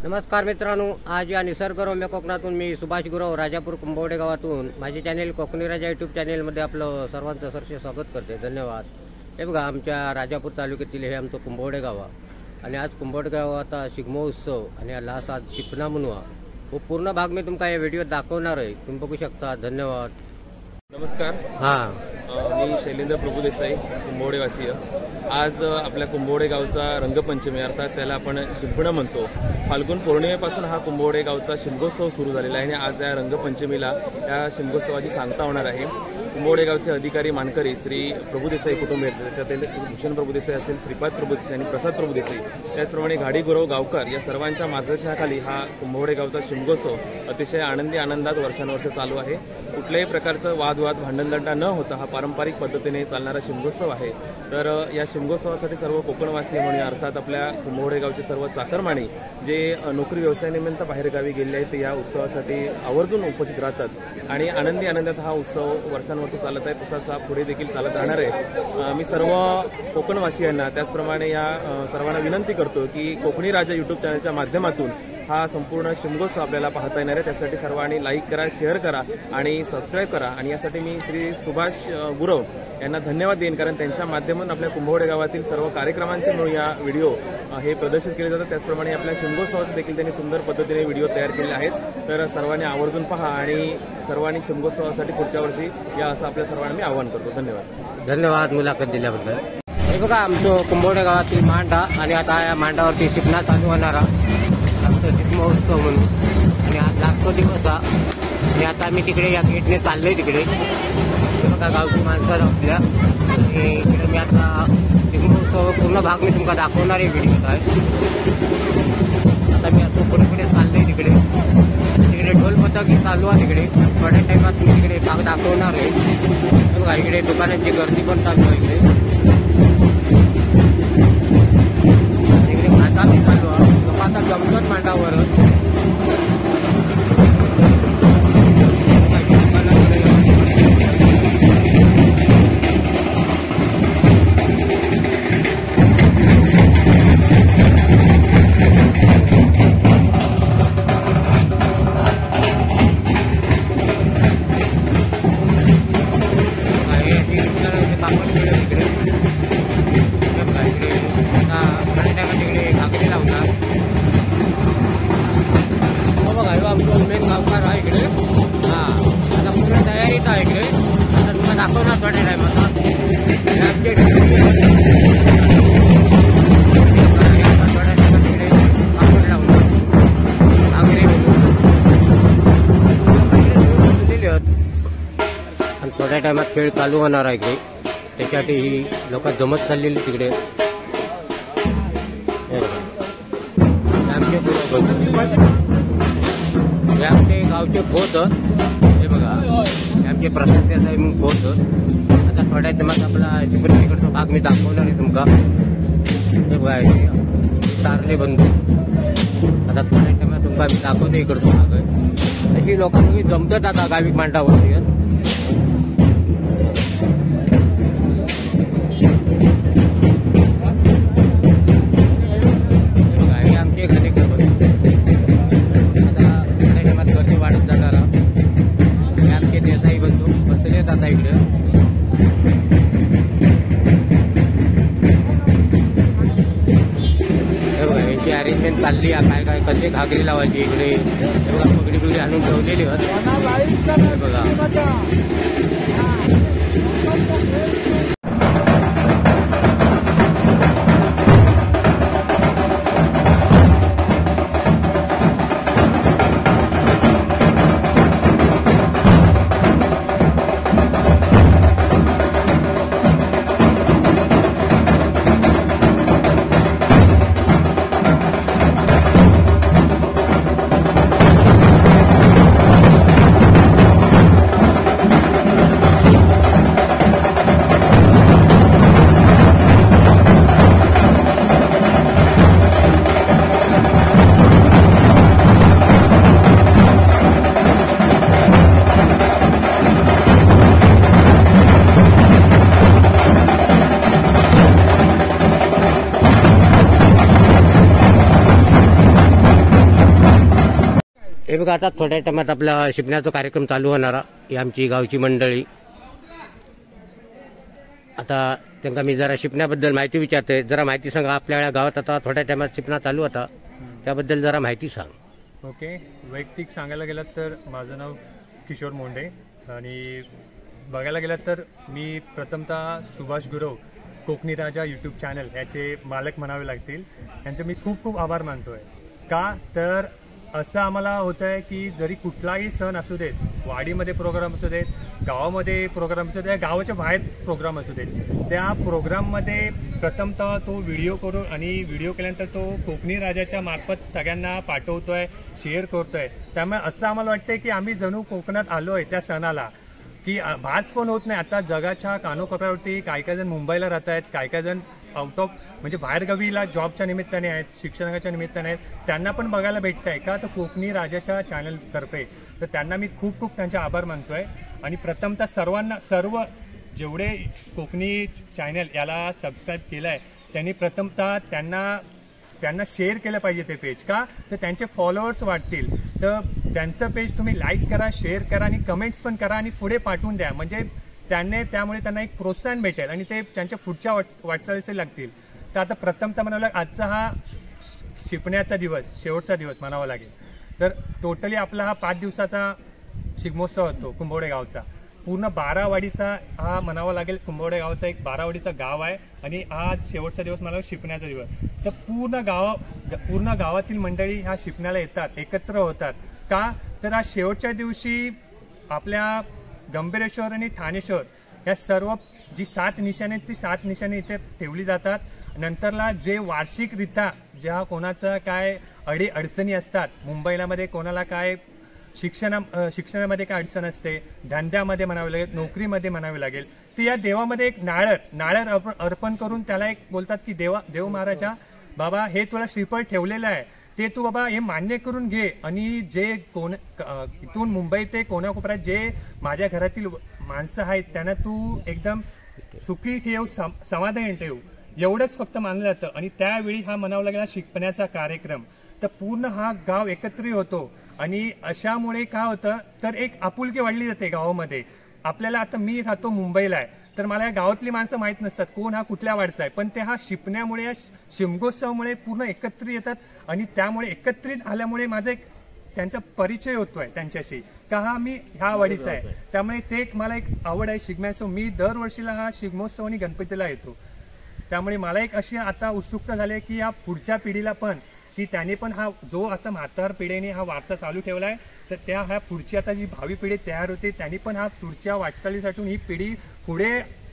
नमस्कार मित्रांनो, आज या निसर्गरम्य कोकणातून मी सुभाष गुरव राजापूर कुंभवडे गावातून माझे चॅनेल कोकणी राजा यूट्यूब चॅनेलमध्ये आपलं सर्वांचं सरसे स्वागत करते. धन्यवाद. हे बघा, आमच्या राजापूर तालुक्यातील हे आमचं कुंभवडे गाव आणि आज कुंभवडे गावात शिगमोत्सव आणि लास्ट आज शिपना मुनवा वो पूर्ण भाग मी तुमका या व्हिडिओ दाखवणार आहे. तुम्ही बघू शकता. धन्यवाद. नमस्कार. मी शैलेंद्र प्रभू देसाई, कुंभवडे वासीय. आज आपल्या कुंभवडे गावचा रंगपंचमी अर्थात त्याला आपण शिंपणा म्हणतो. फाल्गुन पौर्णिमेपासून हा कुंभवडे गावचा शिमगोत्सव सुरू झालेला आहे आणि आज या रंगपंचमीला या शिमगोत्सवाची सांगता होणार आहे. कुंभवडे गावचे अधिकारी मानकरी श्री प्रभू देसाई कुटुंब आहेत. त्यातील भूषण प्रभू देसाई असतील, श्रीपाद प्रभू देसाई आणि प्रसाद प्रभू देसाई, त्याचप्रमाणे घाडी गुरव गावकर या सर्वांच्या मार्गदर्शनाखाली हा कुंभवडे गावचा शिमगोत्सव अतिशय आनंदात वर्षानुवर्ष चालू आहे. कुठल्याही प्रकारचं वादवाद भांडणदंडा न होता हा पारंपरिक पद्धतीने चालणारा शिमगोत्सव आहे. तर या शिमगोत्सवासाठी सर्व कोकणवासी म्हणून अर्थात आपल्या कुंभवडे गावचे सर्व चाकरमानी जे नोकरी व्यवसायानिमित्त बाहेरगावी गेले आहेत ते या उत्सवासाठी आवर्जून उपस्थित राहतात आणि आनंदात हा उत्सव वर्षानुवर्ष चालत आहे. तसाच हा पुढे देखील चालत राहणार आहे. मी सर्व कोकणवासियांना त्याचप्रमाणे या सर्वांना विनंती करतो की कोकणी राजा यूट्यूब चॅनलच्या माध्यमातून हा संपूर्ण शिमगोत्सव आपल्याला पाहता येणार आहे. त्यासाठी सर्वांनी लाईक करा, शेअर करा आणि सबस्क्राईब करा. आणि यासाठी मी श्री सुभाष गुरव यांना धन्यवाद देईन, कारण त्यांच्या माध्यमातून आपल्या कुंभवडे गावातील सर्व कार्यक्रमांचे म्हणून या व्हिडिओ हे प्रदर्शित केले जातात. त्याचप्रमाणे आपल्या शिमगोत्सवाचे देखील त्यांनी सुंदर पद्धतीने व्हिडिओ तयार केले आहेत. तर सर्वांनी आवर्जून पहा आणि सर्वांनी शिमगोत्सवासाठी पुढच्या वर्षी या असं आपल्या सर्वांना मी आवाहन करतो. धन्यवाद मुलाखत दिल्याबद्दल. हे बघा, आमचं कुंभवडे गावातील मांडा आणि आता या मांडावरती शिपना चालू होणारा शिगमोत्सव म्हणून आणि आज लागतो दिवस आणि आता आम्ही तिकडे या गेटने चाललोय तिकडे. बघा, गावची माणसं आपल्या इकडे मी आता शिगमोत्सव पूर्ण भाग मी तुमका दाखवणार आहे व्हिडिओ आहे. आता मी असं पुढे चाललोय तिकडे ढोल पथक चालू आहे. तिकडे थोड्या टाइमात मी तिकडे भाग दाखवणार आहे. बघा, इकडे दुकानांची गर्दी पण चालू आहे. इकडे भाता मी चालू आहे. आता जमतात मांडावर मेन गावकार आहे इकडे. आता पूर्ण तयारीत आहे इकडे. आता तुम्हाला दाखवणार थोड्या टायमात. आणि थोड्या टायमात खेळ चालू होणार आहे इकडे. त्याच्यासाठी ही लोक जमत चाललेली तिकडे. हे आमचे गावचे खोत. हे बघा, हे आमचे प्रसाद देसाई म्हणून खोत. आता थोड्या टायमात आपला तिकडचा भाग मी दाखवणार आहे तुमका. हे बघा, तारले बंधू. आता थोड्या टायमात तुमका मी दाखवते इकडचा भाग आहे. अशी लोकांनी जमतात आता गावी मांडावरती. अरेंजमेंट चालली आहे. काय कसे घागरी लावायची इकडे. बघा, पगडी आणून ठेवलेली बघा. हे बघा आता थोड्या टायमात आपला शिपण्याचा कार्यक्रम चालू होणारा ही आमची गावची मंडळी. आता त्यांना मी जरा शिपण्याबद्दल माहिती विचारते. जरा माहिती सांगा, आपल्या गावात आता थोड्या टायमात शिपणा चालू होता त्याबद्दल जरा माहिती सांग. ओके, वैयक्तिक सांगायला गेलं तर माझं नाव किशोर मोंडे आणि बघायला गेलं तर मी प्रथमतः सुभाष गुरव कोकणी राजा यूट्यूब चॅनल याचे मालक म्हणावे लागतील. यांचे मी खूप खूप आभार मानतोय. का तर असं आम्हाला होतं आहे की जरी कुठलाही सण असू देत, वाडीमध्ये प्रोग्राम असू देत, गावामध्ये प्रोग्राम असू देत, गावाच्या बाहेर प्रोग्राम असू देत, त्या प्रोग्राममध्ये प्रथमतः तो व्हिडिओ करून आणि व्हिडिओ केल्यानंतर तो कोकणी राजाच्या मार्फत सगळ्यांना पाठवतोय, शेअर करतोय. त्यामुळे असं आम्हाला वाटतंय की आम्ही जणू कोकणात आलोय त्या सणाला, की भास पण होत नाही. आता जगाच्या कानोकोपऱ्यावरती काय काय जण मुंबईला राहत आहेत, काय काय जण आउट ऑफ म्हणजे बाहेरगावीला जॉबच्या निमित्ताने आहेत, शिक्षणाच्या निमित्ताने आहेत, त्यांना पण बघायला भेटत आहे का तर कोकणी राजाच्या चॅनलतर्फे. तर त्यांना मी खूप खूप त्यांचे आभार मानतोय. आणि प्रथमतः सर्व जेवढे कोकणी चॅनल याला सबस्क्राईब केलं आहे त्यांनी प्रथमतः त्यांना शेअर केलं पाहिजे ते पेज. का तर त्यांचे फॉलोअर्स वाढतील. तर त्यांचं पेज तुम्ही लाईक करा, शेअर करा आणि कमेंट्स पण करा आणि पुढे पाठवून द्या. म्हणजे त्यामुळे त्यांना एक प्रोत्साहन भेटेल आणि ते त्यांच्या पुढच्या वाटचालीस लागतील. तर आता प्रथमतः म्हणावं लागेल आजचा हा शिपण्याचा दिवस, शेवटचा दिवस म्हणावा लागेल. तर टोटली आपला हा 5 दिवसाचा शिगमोत्सव होतो कुंभवडे गावचा. पूर्ण 12 वाडीचा हा म्हणावा लागेल. कुंभवडे गावचा एक 12 वाडीचा गाव आहे आणि आज शेवटचा दिवस म्हणावा शिपण्याचा दिवस. तर पूर्ण गावातील मंडळी ह्या शिपण्याला येतात, एकत्र होतात. का तर आज शेवटच्या दिवशी आपल्या गंभीरेश्वर आणि ठाणेश्वर या सर्व जी 7 निशाणे आहेत ती 7 निशाणे इथे ठेवली जातात. नंतरला जे वार्षिकरित्या ज्या कोणाचं काय अडचणी असतात, मुंबईला मध्ये कोणाला काय शिक्षणामध्ये काय अडचण असते, धंद्यामध्ये म्हणावे लागेल, नोकरीमध्ये म्हणावे लागेल, ती या देवामध्ये एक नाळर अर्पण करून त्याला एक बोलतात की देव महाराजा बाबा हे तुला श्रीफळ ठेवलेलं आहे, ते तू बाबा हे मान्य करून घे आणि जे इथून मुंबई ते कोणाकोपऱ्यात जे माझ्या घरातील माणसं आहेत त्यांना तू एकदम सुखी ठेव, समाधान ठेव, एवढंच फक्त मानलं जातं. आणि त्यावेळी हा म्हणावा लागेल शिपण्याचा कार्यक्रम. तर पूर्ण हा गाव एकत्रित होतो आणि अशामुळे काय होतं तर एक आपुलकी वाढली जाते गावामध्ये. आपल्याला आता मी राहतो मुंबईला आहे तर मला या गावातली माणसं माहीत नसतात कोण हा कुठल्या वाडचा आहे, पण ते हा शिपण्यामुळे या शिमगोत्सवामुळे पूर्ण एकत्रित येतात आणि त्यामुळे एकत्रित आल्यामुळे माझा एक त्यांचा परिचय होतोय त्यांच्याशी का हा मी ह्या वाडीचा आहे. त्यामुळे ते मला एक आवड आहे शिगम्याचं. मी दरवर्षीला हा शिगमोत्सव आणि गणपतीला येतो. त्यामुळे मला एक अशी आता उत्सुकता झाली आहे की या पुढच्या पिढीला पण की त्याने पण हा जो आता म्हातार पिढीने हा वारसा चालू ठेवला आहे तर त्या ह्या पुढची आता जी भावी पिढी तयार होते त्यांनी पण हा पुढच्या वाटचालीसाठी ही पिढी पुढे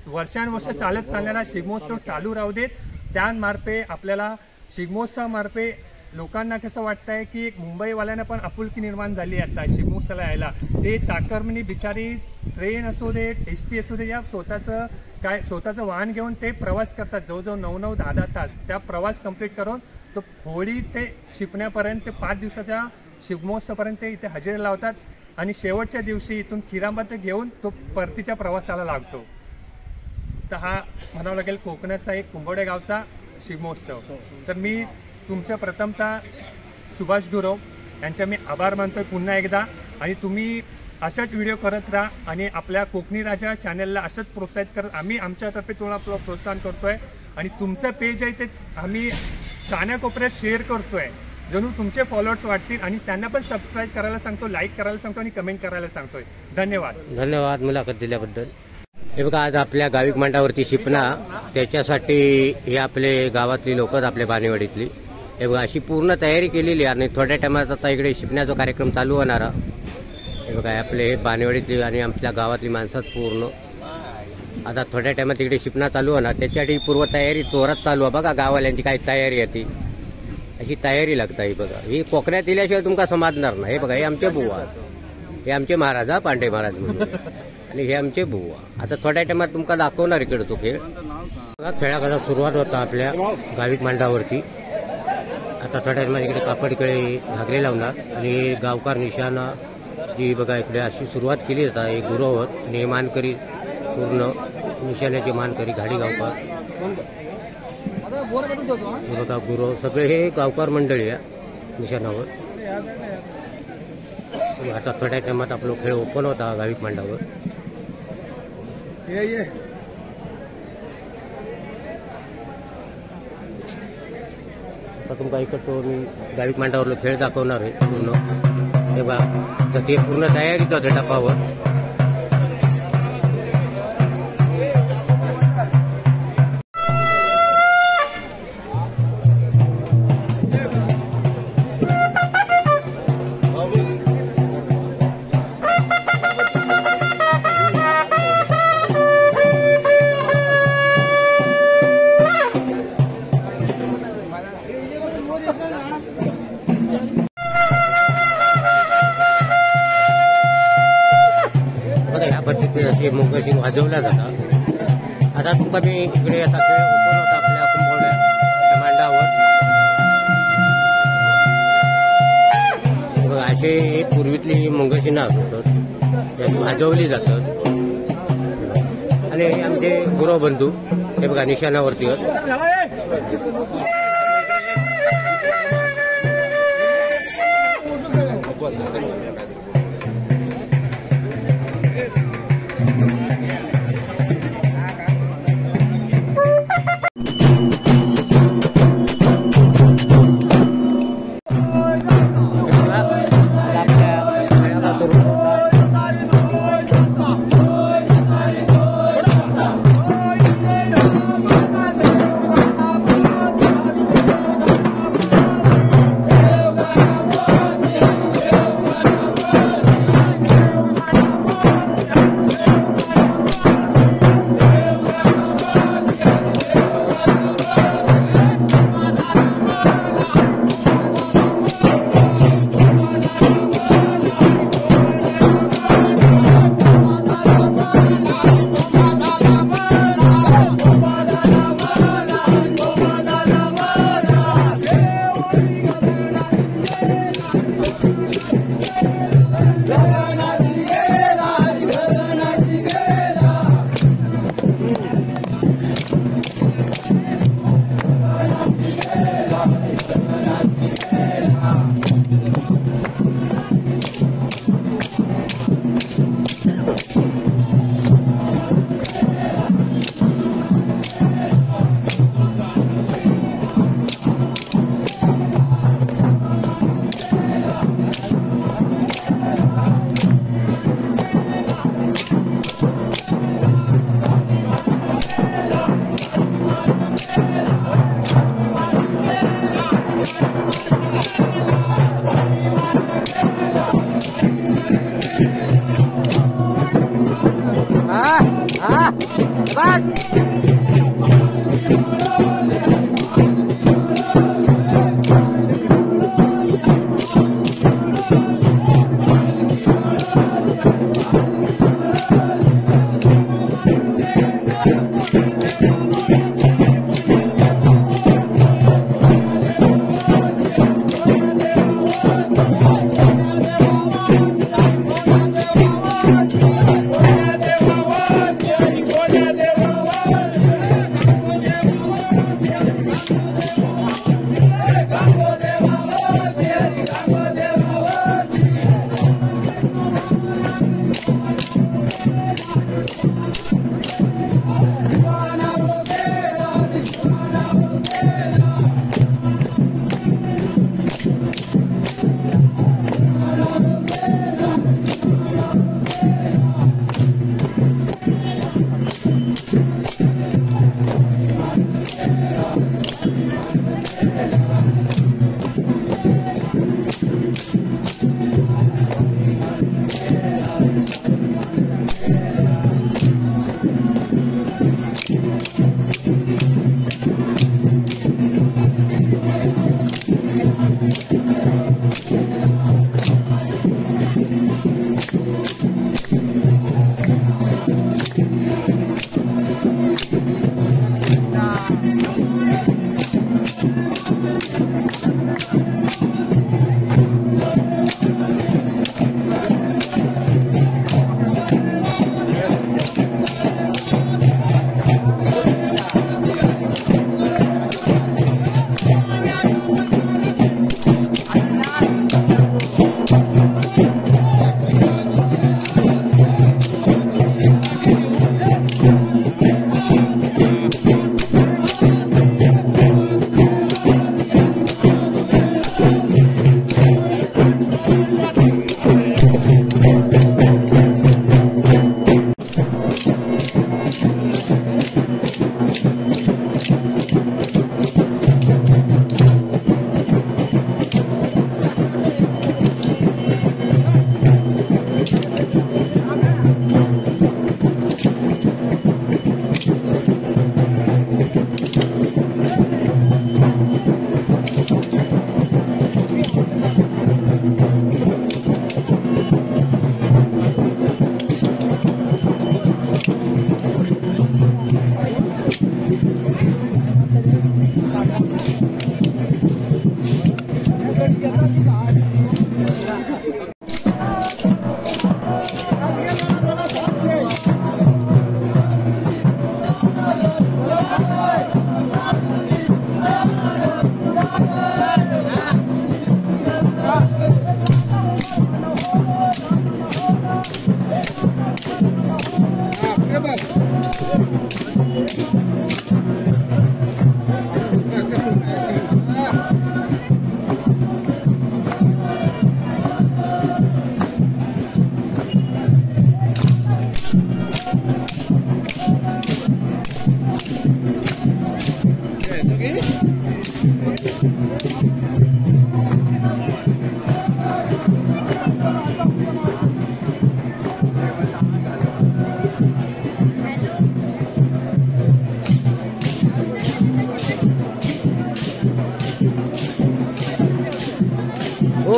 वर्षानुवर्ष चालत चालणारा शिगमोत्सव चालू राहू देत. त्यामार्फे आपल्याला शिगमोत्सवामार्फे लोकांना कसं वाटतंय की एक मुंबईवाल्यांना पण आपुलकी निर्माण झाली आता शिगमोत्सवाला यायला. ते चाकरमनी बिचारी ट्रेन असू देत, एसटी असू दे, या स्वतःचं वाहन घेऊन ते प्रवास करतात जवळजवळ 9-9, 10-10 तास. त्या प्रवास कंप्लीट करून तो होळी ते शिपण्यापर्यंत ते 5 दिवसाच्या शिगमोत्सवापर्यंत इथे हजेरी लावतात आणि शेवटच्या दिवशी इथून किरांबत घेऊन तो परतीच्या प्रवासाला लागतो. तर हा म्हणावं लागेल कोकणाचा एक कुंभवडे गावचा शिगमोत्सव. तर मी तुमच्या प्रथमतः सुभाष गुरव यांच्या मी आभार मानतोय पुन्हा एकदा. आणि तुम्ही अशाच व्हिडिओ करत राहा आणि आपल्या कोकणी राजा चॅनलला असंच प्रोत्साहित करत आम्ही आमच्यातर्फे तुम्हाला प्रोत्साहन करतोय. आणि तुमचं पेज आहे ते आम्ही कानाकोपऱ्यात शेअर करतोय जणू तुमचे फॉलोअर्स वाढतील आणि त्यांना पण सबस्क्राईब करायला सांगतो, लाईक करायला सांगतो आणि कमेंट करायला सांगतोय. धन्यवाद मुलाखत दिल्याबद्दल. हे बघा आज आपल्या गाविक मांडावरती शिपणा त्याच्यासाठी हे आपले गावातली लोक आपल्या बाणेवाडीतली हे बघा अशी पूर्ण तयारी केलेली आणि थोड्या टायमात आता इकडे शिपण्याचा कार्यक्रम चालू होणारा. हे बघा आपले बाणेवाडीतली आणि आपल्या गावातली माणसात पूर्ण आता थोड्या टायमात इकडे शिपणा चालू होणार त्याच्यासाठी पूर्वतयारी जोरात चालू आहे. बघा गाववाल्यांची काय तयारी आहे ती अशी तयारी लागते. बघा ही कोकणात दिल्याशिवाय तुमका समजणार नाही. हे बघा हे आमचे बुवा, हे आमचे महाराजा पांडे महाराज म्हणून आणि हे आमचे बुवा. आता थोड्या टायमात तुमका दाखवणार इकडे तो खेळ. बघा खेळाचा सुरुवात होता आपल्या गाविक मांडावरती. आता थोड्या टायमात इकडे कापडकडे घागरे लावणार आणि गावकार निशाणा जी बघा इकडे अशी सुरुवात केली जातात. एक गुरवत आणि हे मानकरी पूर्ण निशाण्याचे मानकरी घाडी गावकार हे बघा गुरव सगळे हे गावकार मंडळी आहे निशाणावर. आता थोड्या टायमात आपलो खेळ ओपन होता गाविक मांडावर. आता तुमका इकडतो मी गाविक मांडावरलो खेळ दाखवणार आहे पूर्ण. हे बघा तर ते पूर्ण तयारीत होते टपावर. असे मुंगशी वाजवल्या जातात. आता तुमका मी इकडे आता खेळ ओपन होता आपल्या कुंभवड्या मांडावर. असे पूर्वीतली मुंगशी नाच होतात त्यात वाजवली जातात. आणि हे आमचे गुरव बंधू हे बघा निशाणावरती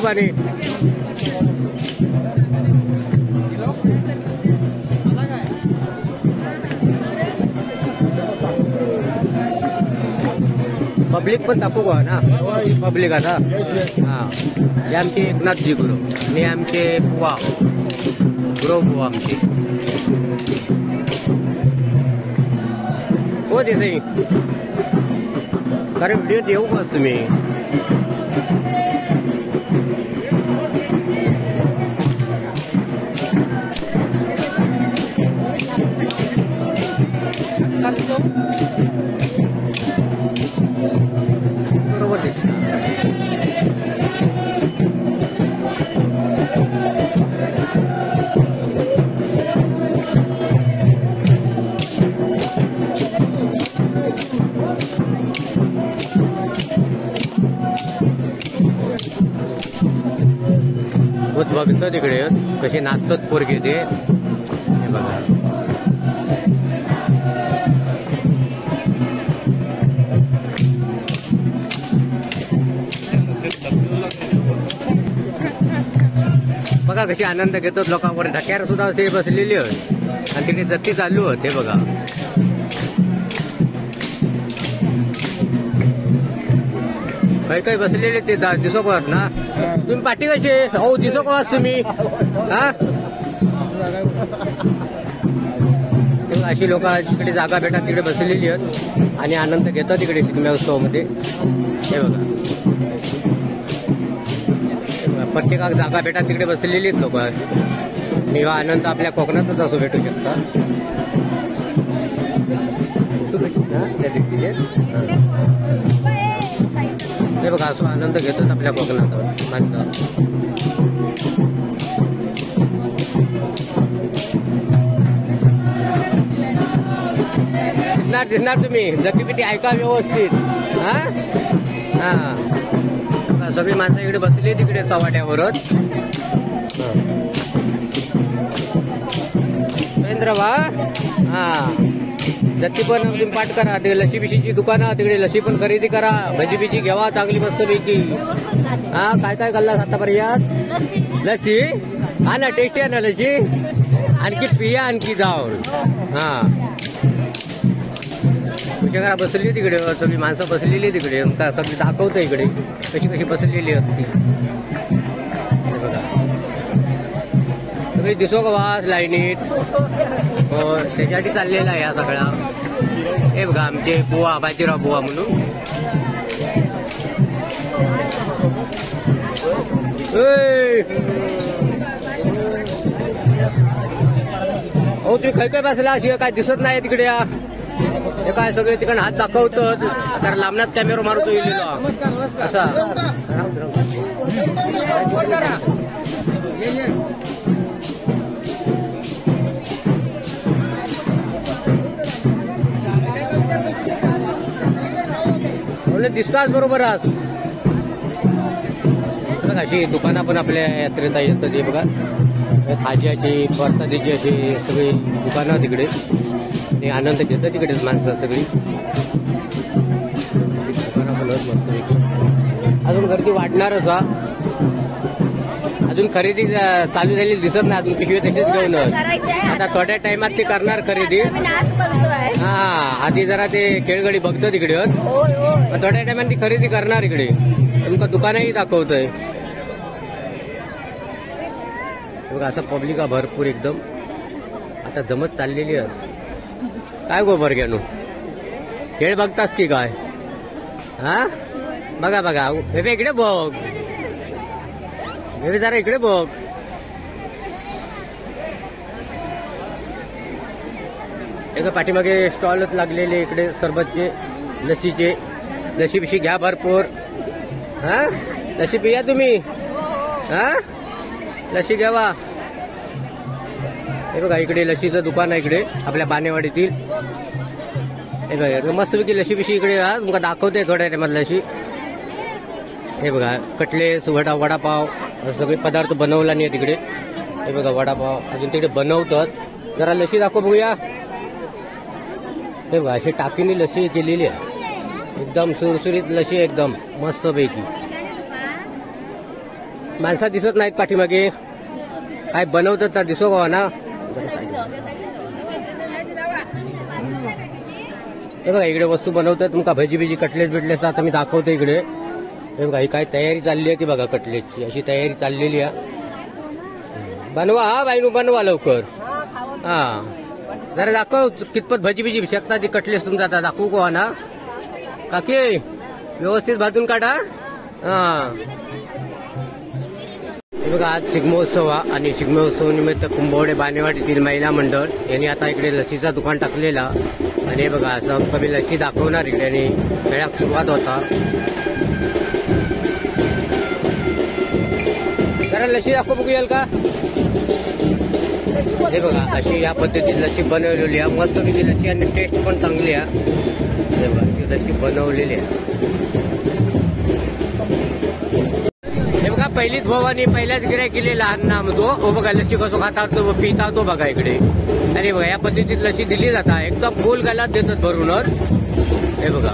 दुकाने. पब्लिक पण दाखवू का ना पब्लिक आता. हा हे आमचे एकनाथजी गुरु आणि आमचे बुवा गुरु बुवा आमचे हो देसाई. कारण व्हिडिओ येऊ का तुम्ही. बरोबर ते बघतो तिकडे कसे नाचतात पोरगे ते. हे बघा बघा कशी आनंद घेतात लोकांवर. ढक्यावर सुद्धा असे बसलेले आहेत आणि तिकडे जत्ती चालू होते बघा. काही काही बसलेले ते दिसो का ना. तुम्ही पाठी कशी हो दिसो का तुम्ही. हा अशी लोक तिकडे जागा भेटा तिकडे बसलेली आहेत आणि आनंद घेतात तिकडे शिगम्योत्सवामध्ये. हे बघा प्रत्येकाक जागा भेटा तिकडे बसलेली आहेत लोक. आणि हा आनंद आपल्या कोकणातच असो भेटू शकता. हे बघा असं आनंद घेतात आपल्या कोकणात माणसं. दिसणार तुम्ही जगीपिटी ऐका व्यवस्थित. हा हा सगळी माणसं इकडे बसली तिकडे चव्हाट्यावरच. महेंद्र वा हा जत्ती पण तुम्ही पाठ करा. ते लशी बिशीची दुकानं तिकडे लशी पण खरेदी करा. भजी बिजी घ्यावा चांगली मस्त पैकी. हा काय काय खाल्लास आतापर्यंत. लसी हा ना टेस्टी आहे ना लसी. आणखी पिया आणखी जाऊन. हा तुझ्या घरा बसली तिकडे सगळी माणसं बसलेली तिकडे. सगळी दाखवतं इकडे कशी कशी बसलेली होती. बघा सगळी दिसो का वास लाईनीत. हो त्याच्यासाठी चाललेला आहे या सगळा. हे बघा आमचे बुवा बाजीराव बुवा म्हणून. हो तुम्ही खै काय बसला अशी काय दिसत नाही तिकडे. हे काय सगळे तिकडे हात दाखवतात. तर लांबनाच कॅमेरा मारतो येईल असा. दिसतात बरोबर आज. बघा अशी दुकानं पण आपल्या यात्रेत येतात. हे बघा खाज्याची परसादीची अशी सगळी दुकानं तिकडे. ते आनंद घेतात तिकडेच माणसं सगळी. अजून गर्दी वाढणारच. अजून खरेदी चालू झालेली दिसत नाही. अजून पिशवी तशीच घेऊन आता थोड्या टाइमात ते करणार खरेदी. हा आधी जरा ते खेळगडी बघतो तिकडे. थोड्या टाइमात ती खरेदी करणार इकडे. तुमका दुकानही दाखवतोय बघा. असं पब्लिका भरपूर एकदम आता जमत चाललेली आहे. काय गोबर घ्यानो खेळ बघतास की काय. हा बघा बघा हे इकडे बघ. हे जरा इकडे बघ. एक पाठीमागे स्टॉलच लागलेले इकडे सरबतचे लसीचे. लसी बिशी घ्या भरपूर. हा लसी पिया तुम्ही. हा लसी घ्यावा. हे बघा इकडे लसीचं दुकान आहे इकडे आपल्या बानेवाडीतील. हे बघा मस्तपैकी लसी बिशी इकडे. हा तुमका दाखवते थोड्या टायमात लसी. हे बघा कटलेस वडापाव सगळे पदार्थ बनवला नाही तिकडे. हे बघा वडापाव अजून तिकडे बनवतात. जरा लसी दाखव बघूया. हे बघा अशी टाकीने लसी केलेली आहे. एकदम सुरसुरीत लसी एकदम मस्त पैकी. माणसं दिसत नाहीत पाठीमागे, काय बनवतात ना दिसो का ना. हे बघा इकडे वस्तू बनवतात तुमका भजी बिजी कटलेट बिटलेट आता मी दाखवतो इकडे. हे बघा ही काय तयारी चालली आहे ती बघा कटलेटची अशी तयारी चाललेली आहे. बनवा हा बाईनू बनवा लवकर. हा जरा दाखव कितपत भजी बिजी शकता ती कटलेट तुमचा आता दाखवू का ना काकी व्यवस्थित भाजून काढा. हा हे बघा आज शिगमोत्सव आणि शिगमोत्सव निमित्त कुंभवडे बानेवाडीतील महिला मंडळ यांनी आता इकडे लसीचा दुकान टाकलेला आणि हे बघा आता कमी लसी दाखवणार इकडे आणि खेळाक सुरुवात होता. जरा लसी दाखव बघूयाल का. हे बघा अशी या पद्धतीची लसी बनवलेली आहे मस्तपैकी लसी आणि टेस्ट पण चांगली आहे. हे बघा ती लसी बनवलेली आहे. हे बघा पहिलीच भवानी पहिल्याच गिऱ्हाईक केले लहान नाम तो. हो बघा लसी कसं खातात तो पिता तो बघा इकडे. अरे बघा या पद्धतीत लसी दिली जाता एकदम गोल गालात देतात भरूनच. हे बघा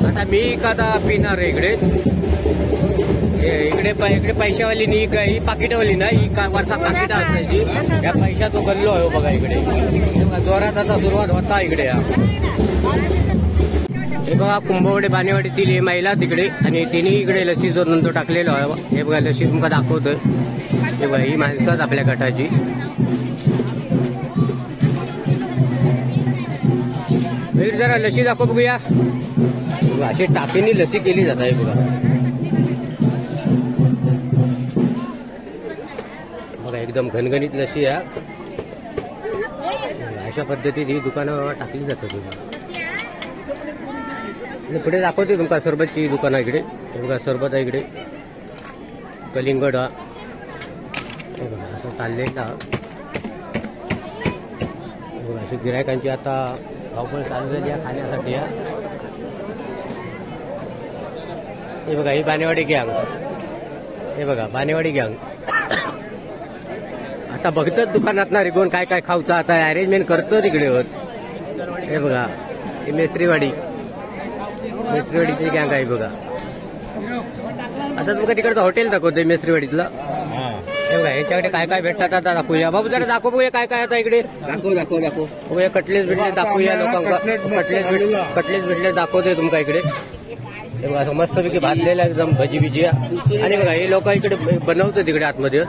आता मी आता पिणार आहे इकडे. इकडे पैशावाली नाही ही पाकिटवाली ना ही वरचा पाकिट असायची या पैशाचा गल्लो आहे बघा इकडे. हे बघा जोरात आता सुरुवात होता इकडे. हे बघा कुंभवडे बानेवाडीतील ही महिला तिकडे आणि तिन्ही इकडे लसीचा नंतर टाकलेलो आहे. हे बघा लसी तुमका दाखवतोय. हे बघा ही माणसं आपल्या गटाची. जरा लसी दाखव बघूया. अशी टाकीनी लसी केली जात आहे बघा. बघा एकदम घनघणीत लसी आहे. अशा पद्धतीत ही दुकानं टाकली जातात. पुढे दाखवते तुमका सरबतची दुकानं इकडे. हे बघा सरबत आहे इकडे कलिंगड. हे बघा असं चाललेला. अशी गिरायकांची आता धावपळ चालू झाली आहे खाण्यासाठी. हे बघा ही बानेवाडी गँग. हे बघा बानेवाडी गँग आता बघतात दुकानात ना कोण काय काय खाऊचं आता अरेंजमेंट करतो तिकडे होत. हे बघा ही मेस्त्रीवाडीची गँग आहे बघा. आता तुमका तिकडचं हॉटेल दाखवतोय मेस्त्रीवाडीतलं. हे बघा याच्याकडे काय काय भेटतात आता दाखवूया. बाबू जरा दाखव बघूया काय काय आता इकडे. दाखव बघूया कटलेट बिटलेट दाखवूया लोकांना. कटलेट बिटलेट दाखवतोय तुमका इकडे. हे बघा मस्तपैकी भाजलेला एकदम भजी बिजी. आणि बघा हे लोक इकडे बनवतो तिकडे आतमध्ये.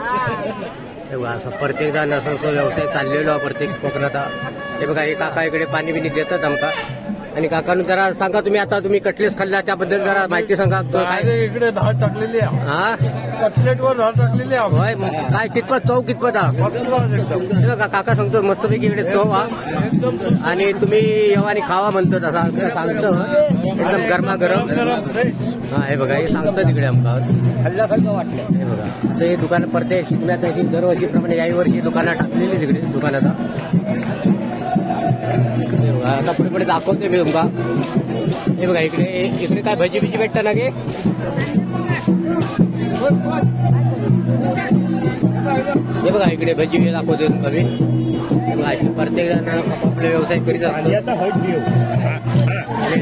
हे बघा असं प्रत्येक जण असं व्यवसाय चाललेलो प्रत्येक कोकणात. हे बघा हे काका इकडे पाणी बिनी देतात आमका. आणि काकांनी जरा सांगा तुम्ही आता तुम्ही कटलेट खाल्ला त्याबद्दल जरा माहिती सांगा. काय इकडे धाड टाकलेली आहे. हा कटलेटवर धाड टाकलेली आहे. होय काय कितपत चव कितपत हा. हे बघा काका सांगतो मस्तपैकी इकडे चव हा. आणि तुम्ही येवा आणि खावा म्हणतो तसा सांगतो एकदम गरमागरम. हा हे बघा हे सांगतो तिकडे आमका खाल्ल्यासारखं वाटलं. हे बघा असं हे दुकान प्रत्येक शिकण्यात दरवर्षीप्रमाणे याही वर्षी दुकानं टाकलेली तिकडे दुकानात. आता पुढे पुढे दाखवते मी तुमका. हे बघा इकडे काय भजी बिजी भेटतं ना गे. हे बघा इकडे भजी दाखवते तुमका मी. हे बघा प्रत्येक जण आपले व्यवसाय करीत असतो. हे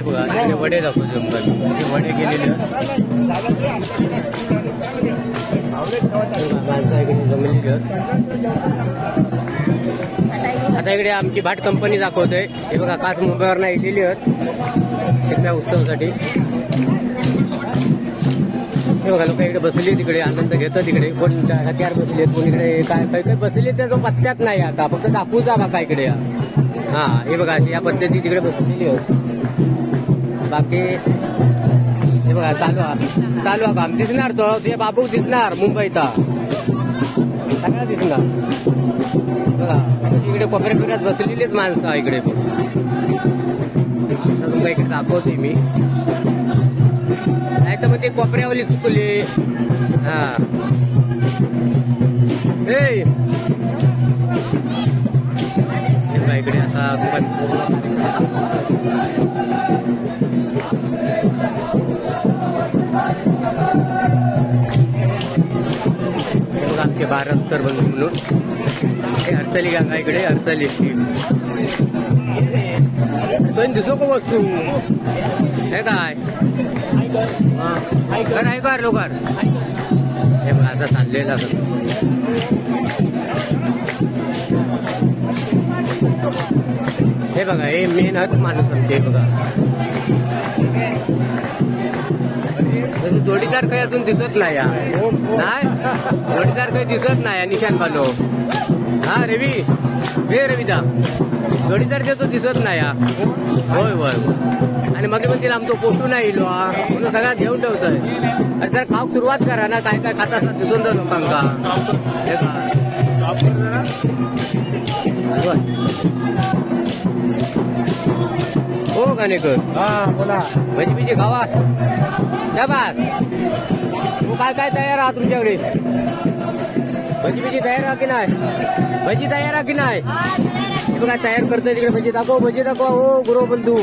बघा इकडे वडे दाखवते तुमका मी. वडे केलेले माणसं इकडे जमलेली आहेत. आता इकडे आमची भाट कंपनी दाखवतोय. हे बघा काच मुंबईवरनं येलेली आहेत शिगम्या उत्सवासाठी. हे बघा लोक इकडे बसली तिकडे आनंद घेतात. तिकडे कोण हत्यार बसले कोण इकडे काय काही बसले त्याचा पत्त्यात नाही आता फक्त दाखवूचा बघा इकडे. हा हे बघा या पद्धती तिकडे बसलेली आहेत. बाकी हे बघा चालू काम दिसणार तो ते बाबू दिसणार मुंबईचा सगळा दिसणार. बघा इकडे कोपऱ्या फिरत बसलेलीच माणसं इकडे. आता तुमका इकडे दाखवतोय मी. नाही तर मग ते कोपऱ्यावाली चुकले. हा हे बघा इकडे आता आमचे भारतकर बंधू म्हणून हरताली गंगा इकडे हरताली पण दिसो का वस्तू हे काय आहे कर लोकर हे बघा आता चाललेला हे बघा हे मेहनत माणूस आमचे बघा जोडीदार काही अजून दिसत नाही जोडीदार काही दिसत नाही निशान पालो हा रवी हे रविदा जोडीदार तो दिसत नाही होय होय आणि मग पण तिला आमचं पोटू नाही इलो म्हणून सगळ्यात घेऊन ठेवतोय अरे जर खाऊक सुरुवात करा ना काय काय खाता दिसून जाऊ लोकांका हो गाणेकर हा बोला भजी बिजी खावा शाबास तू काय काय तयार आहात तुमच्याकडे भजी बिजी तयार आहे की नाही भजी तयार आहे की नाही तू काय तयार करतोय तिकडे भजी दाखव हो गुरु बंधू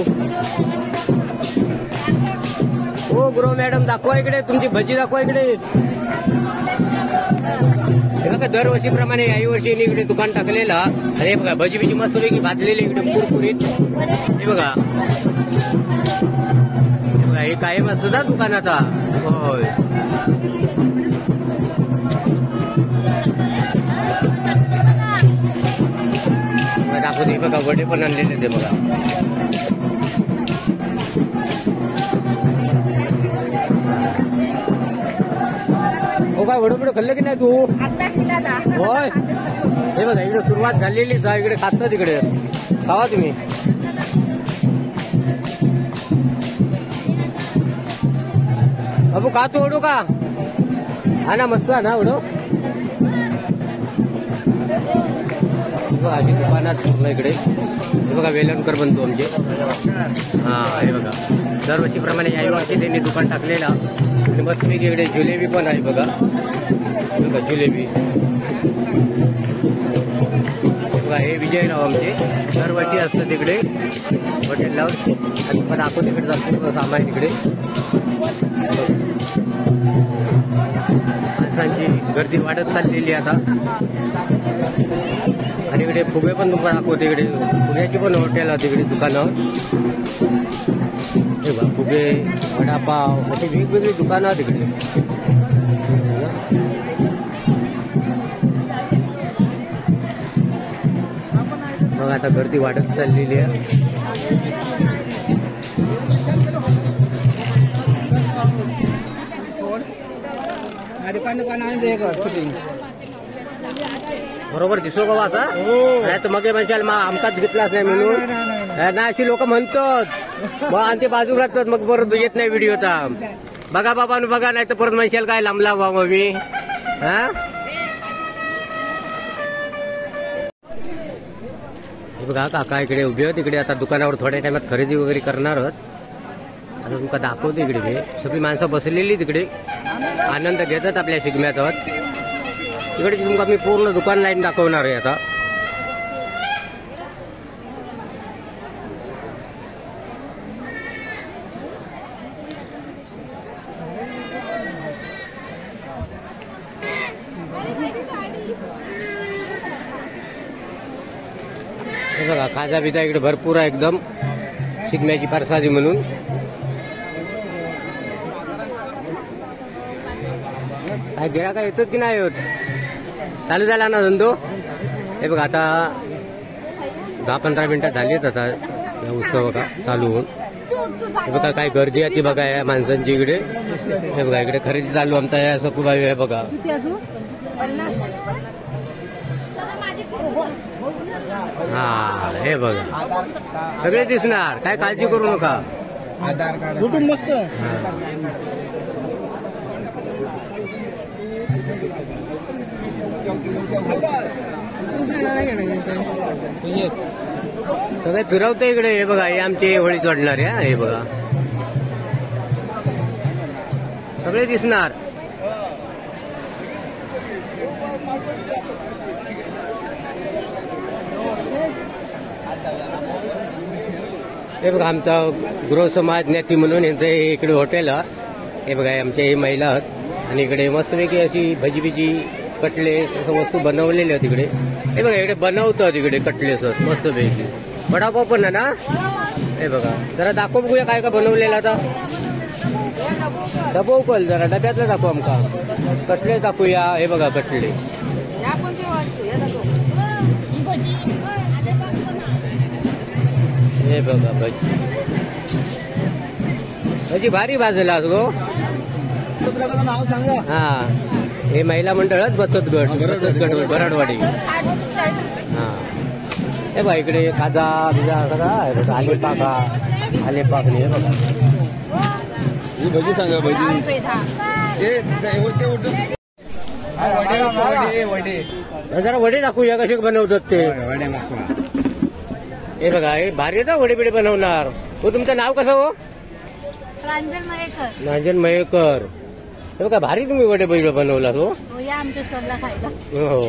हो गुरु मॅडम दाखवा इकडे तुमची भजी दाखवा इकडे हे बघा दरवर्षीप्रमाणे याही वर्षी इकडे दुकान टाकलेला आणि हे बघा भजी बिजी मस्तपैकी भाजलेली इकडे कुरकुरीत हे बघा हे कायम असतं ना दुकान आता होय दाखवते बघा वडे पण आणलेले ते बघा हो काय वडे पुढे खाल्लं की नाही तू होय हे बघा इकडे सुरुवात झालेली इकडे खात तिकडे खावा तुम्ही अबू का तू ओढू का हा ना मस्त ना ओढू अशी दुकानात पूर्ण इकडे हे बघा वेलणकर बनतो आमचे हा हे बघा दरवर्षीप्रमाणे याही वर्षी त्यांनी दुकान टाकलेला आणि मस्तपैकी इकडे जिलेबी पण आहे बघा जिलेबी बघा हे विजयराव आमचे दरवर्षी असतं तिकडे हॉटेलला आणि पण आपण तिकडे जातो सामान तिकडे माणसांची गर्दी वाढत चाललेली आता आणि इकडे फुगे पण तुम्हाला दाखवते इकडे फुग्याची पण हॉटेल आहे तिकडे दुकानावर हे बघा फुगे वडापाव अशी वेगवेगळी दुकानं आहेत तिकडे मग आता गर्दी वाढत चाललेली आहे बरोबर दिसो का आता नाही तर मग म्हणशाल आमकाच घेतलाच नाही म्हणून ना अशी लोक म्हणतात मग आणि ते बाजू लागतात मग परत येत नाही व्हिडिओचा बघा बाबा बघा नाही तर परत म्हणशाल काय लांबला बाबा मी हा बघा काका इकडे उभे होत इकडे आता दुकानावर थोड्या टाइमात खरेदी वगैरे करणार आहोत आता तुमका दाखवते इकडे ते सगळी माणसं बसलेली तिकडे आनंद घेतात आपल्या शिगम्यात इकडे तुमका मी पूर्ण दुकान लाईन दाखवणार आहे आता बघा खाजा बिजा इकडे भरपूर आहे एकदम शिगम्याची प्रसादी म्हणून काय गिरायक येतो की नाही होत चालू झाला ना धंदो हे बघा आता 10-15 मिनिटात झाली आहेत आता या उत्सव का चालू होऊन हे बघा काय गर्दी आहे ती बघा या माणसांची इकडे हे बघा इकडे खरेदी चालू आमचा या सकुबाई आहे बघा हा हे बघा सगळे दिसणार काय काळजी करू नका आधार कार्ड कुठून मस्त सगळे फिरवतं इकडे हे बघा हे आमचे होळी तोडणार आहे हे बघा सगळे दिसणार हे बघा आमचा गृह समाज नेती म्हणून यांचं हे इकडे हॉटेल आहे हे बघा आमच्या हे महिला आहेत आणि इकडे मस्तपैकी अशी भजी बिजी कटलेस असं वस्तू बनवलेली आहे तिकडे हे बघा इकडे बनवतात इकडे कटलेस मस्तपैकी वडापाव पण आहे ना हे बघा जरा दाखव बघूया काय का बनवलेलं आता डबो उकल जरा डब्यातलं दाखव आमका कटले दाखवूया. हे बघा कटले हे बघा भजी भजी भारी भाजला गो. नाव सांगा. हा हे महिला मंडळच बचत गट बराडवाडी. हा हे बघा इकडे खाजा बिजा सगळा आलेपाक आलेपाक नाही. हे बघा ही भजी सांगा भजी. जरा वडे दाखवूया कसे बनवतात ते. हे बघा हे भारी ना वडे बिडे बनवणार. हो तुमचं नाव कसं हो? प्रांजल मयेकर. रांजन मयेकर. हे बघा भारी तुम्ही वडे बिडे बनवला हो. या आमच्या स्टॉलला खायला. हो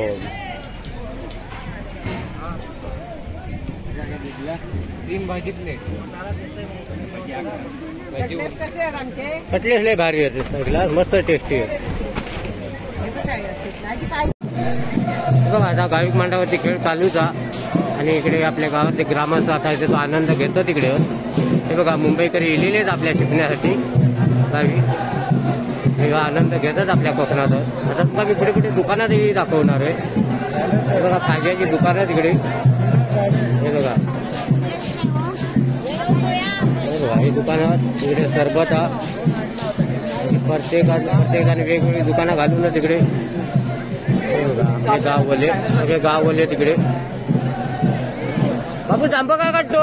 कटलेस लय भारी आहेत मस्त टेस्टी आहे. बघा आता गाविक मांडावरती खेळ चालूच आणि इकडे आपल्या गावातले ग्रामस्थ आता तो आनंद घेतो तिकडे. हे बघा मुंबईकरी इलेलेच आपल्या शिकण्यासाठी गावी हे आनंद घेतात आपल्या कोकणात. आता तुमचा मी पुढे पुढे दुकानातही दाखवणार आहे. हे बघा खाज्याची दुकानं तिकडे. हे बघा हे दुकानात इकडे सरबत प्रत्येकाने वेगवेगळी दुकानं घालून तिकडे. हे बघा आपले गाववाले सगळे गाववाले तिकडे. बाबू जांब काय काढतो?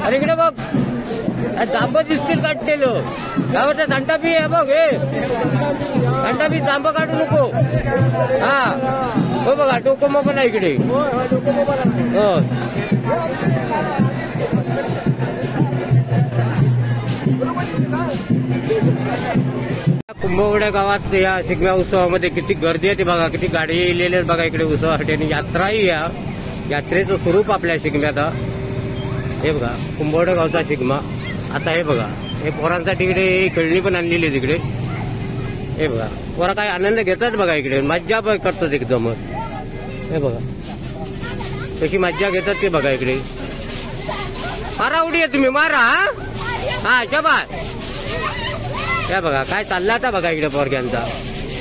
अरे इकडे बघ जांब दिसतील काढतेलो. गावाचा थंडा बी आहे बघ. हे थंडा बी जांब काढू नको. हा हो बघा डोकोमो पण आहे इकडे. हो कुंभवड्या गावात या शिगम्या उत्सवामध्ये किती गर्दी आहे ते बघा. किती गाडी येलेले बघा इकडे उत्सवासाठी. आणि यात्राही या यात्रेचं स्वरूप आपल्या शिगम्यात. हे बघा कुंभवड्या गावचा शिगमा. आता हे बघा हे पोरांसाठी इकडे खेळणी पण आणलेली आहे तिकडे. हे बघा पोरा काय आनंद घेतात बघा इकडे. मज्जा करतात एकदम. हे बघा कशी मज्जा घेतात ते बघा इकडे. मारा उडी आहे तुम्ही मारा. हा शबास. या बघा काय चालला आता बघा इकडे पोरग्यांचा.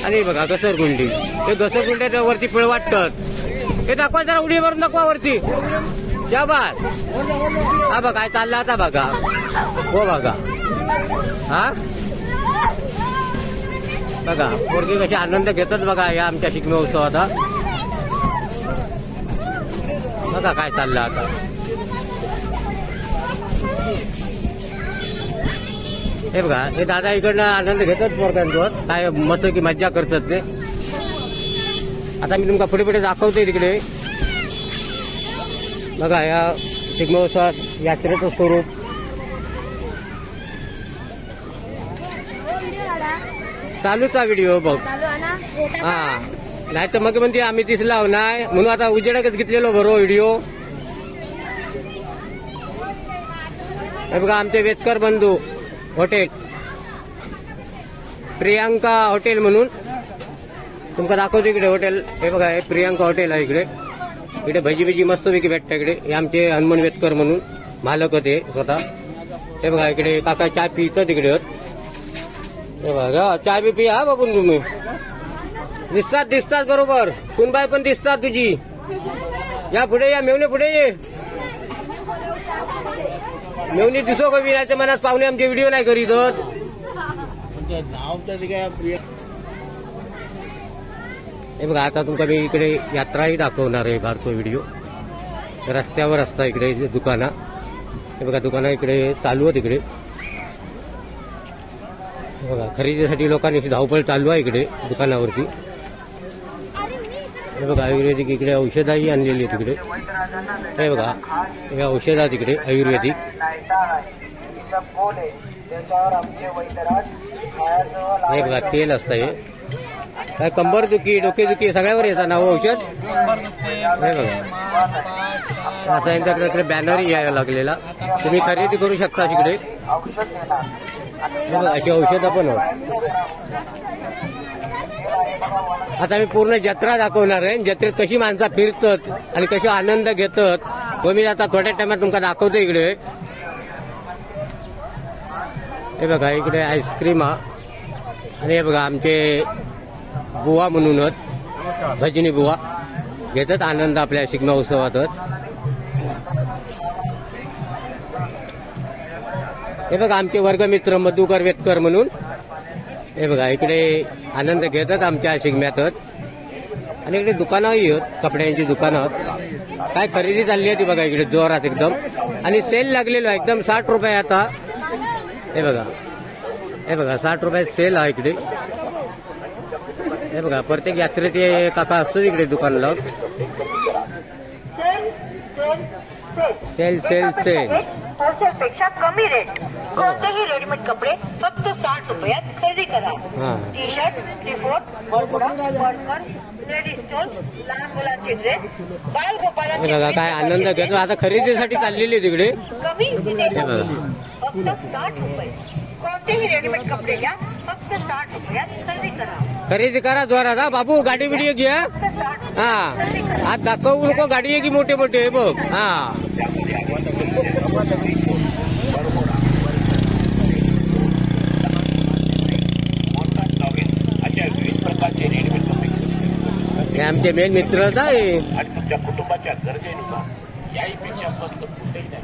आणि बघा घसरगुंडी. हे घसरगुंड्याच्या वरती पिळ वाटतात. हे दाखवा जरा उडी मारून दाखवा वरती. शबास. हा बघा काय चालला आता बघा. हो बघा हा बघा पोरगी कशी आनंद घेतात बघा या आमच्या शिगम्या उत्सवाचा. बघा काय चाललं आता. हे बघा हे दादा इकडनं आनंद घेतात पोरगांसोबत. काय मस्त की मज्जा करतात ते. आता मी तुमका पुढे पुढे दाखवते तिकडे. बघा या शिगमोत्सवात यात्रेचं स्वरूप. चालूचा व्हिडिओ बघ. हा नाही तर मग म्हणते आम्ही दिसला नाही म्हणून आता उजेडाकच घेतलेलो बरो व्हिडिओ. हे बघा आमचे वेतकर बंधू हॉटेल प्रियांका हॉटेल म्हणून तुमका दाखवतो इकडे हॉटेल. हे बघा हे प्रियांका हॉटेल आहे इकडे. इकडे भजी बिजी मस्तपैकी भेटतात इकडे. हे आमचे हनुमान वेतकर म्हणून मालक होते स्वतः. हे बघा इकडे काका चहा पितात तिकडे. हे बघा चहा बी पिया बघून तुम्ही. दिसतात बरोबर. सुनबाई पण दिसतात तुझी. या पुढे या मेवणे पुढे ये. मेवणी दिसो का विनाच्या मनात पाहुणे आमचे व्हिडिओ नाही करीत. हे बघा आता तुमका मी इकडे यात्राही दाखवणार आहे. भारतो व्हिडिओ रस्त्यावर असता इकडे दुकाना. हे बघा दुकाना इकडे चालू आहे तिकडे. बघा खरेदीसाठी लोकांनी धावपळ चालू आहे इकडे दुकानावरती. हे बघा आयुर्वेदिक इकडे औषधाही आणलेली आहे तिकडे. हे बघा हे औषध आहे तिकडे आयुर्वेदिक. हे बघा तेल असतं. हे काय कंबर दुखी डोकेदुखी सगळ्यावर येतात नाव औषध. हे बघा असं यांच्याकडे बॅनरही यायला लागलेला. तुम्ही खरेदी करू शकता तिकडे. हे बघा अशी औषधं पण होत. आता मी पूर्ण जत्रा दाखवणार आहे. जत्रेत कशी माणसं फिरतात आणि कशी आनंद घेतात व मी आता थोड्या टायमात तुमका दाखवतो इकडे. हे बघा इकडे आईस्क्रीम हा आणि हे बघा आमचे बुवा म्हणूनच भजनी बुवा घेतात आनंद आपल्या शिगमा उत्सवातच. हे बघा आमचे वर्गमित्र मधुकर वेतकर म्हणून हे बघा इकडे आनंद घेतात आमच्या शिगम्यातच. आणि इकडे दुकानंही आहेत, कपड्यांची दुकानं. काय खरेदी चालली आहे ती बघा इकडे जोरात एकदम. आणि सेल लागलेलो आहे एकदम 60 रुपये आता. हे बघा 60 रुपये सेल आहे इकडे. हे बघा प्रत्येक यात्रेचे काका असतो इकडे दुकानला. सेल सेल सेल होलसेलपेक्षा कमी रेट. कोणतेही रेडीमेड कपडे फक्त 60 रुपयात खरेदी करा. टी शर्ट, त्रिफोट, बॉर्डर, लेडीज स्टोल, लहान मुलांचे ड्रेस, बालगोपाळांचे बघा काय आनंद घेतो. आता खरेदीसाठी चाललेली तिकडे. कमी फक्त 60 रुपये. कोणतेही रेडीमेड कपडे घ्या फक्त 60 रुपयात खरेदी करा. खरेदी करा जोरात. हा बाबू गाडी बिडी घ्या. हा आज दाखवू नको गाडी आहे की मोठे मोठे बघ. हा हे आमचे मेन मित्र आहे. कुटुंबाच्या गरजेनुसार याहीपेक्षा स्वस्त कुठेही नाही.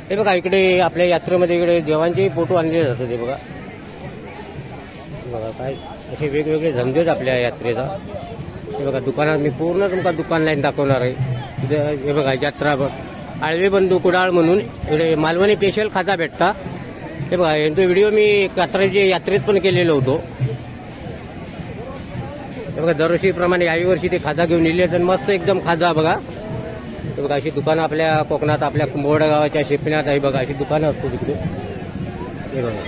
हे बघा इकडे आपल्या यात्रेमध्ये इकडे देवांचे फोटो आणले जातात. हे बघा काय असे वेगवेगळे धंदे आपल्या यात्रेचा. हे बघा दुकानात मी पूर्ण तुमका दुकान लाईन दाखवणार आहे. हे बघा यात्रा आळवे बंधू कुडाळ म्हणून इकडे मालवणी स्पेशल खाजा भेटता. हे बघा यांचा व्हिडिओ मी यात्रेत पण केलेलो होतो. हे बघा दरवर्षीप्रमाणे याही वर्षी ते खाजा घेऊन येले तर मस्त एकदम खाजा बघा. हे बघा अशी दुकानं आपल्या कोकणात आपल्या कुंभवडा गावाच्या शेपण्यात आहे बघा अशी दुकानं असतो तिकडे. हे बघा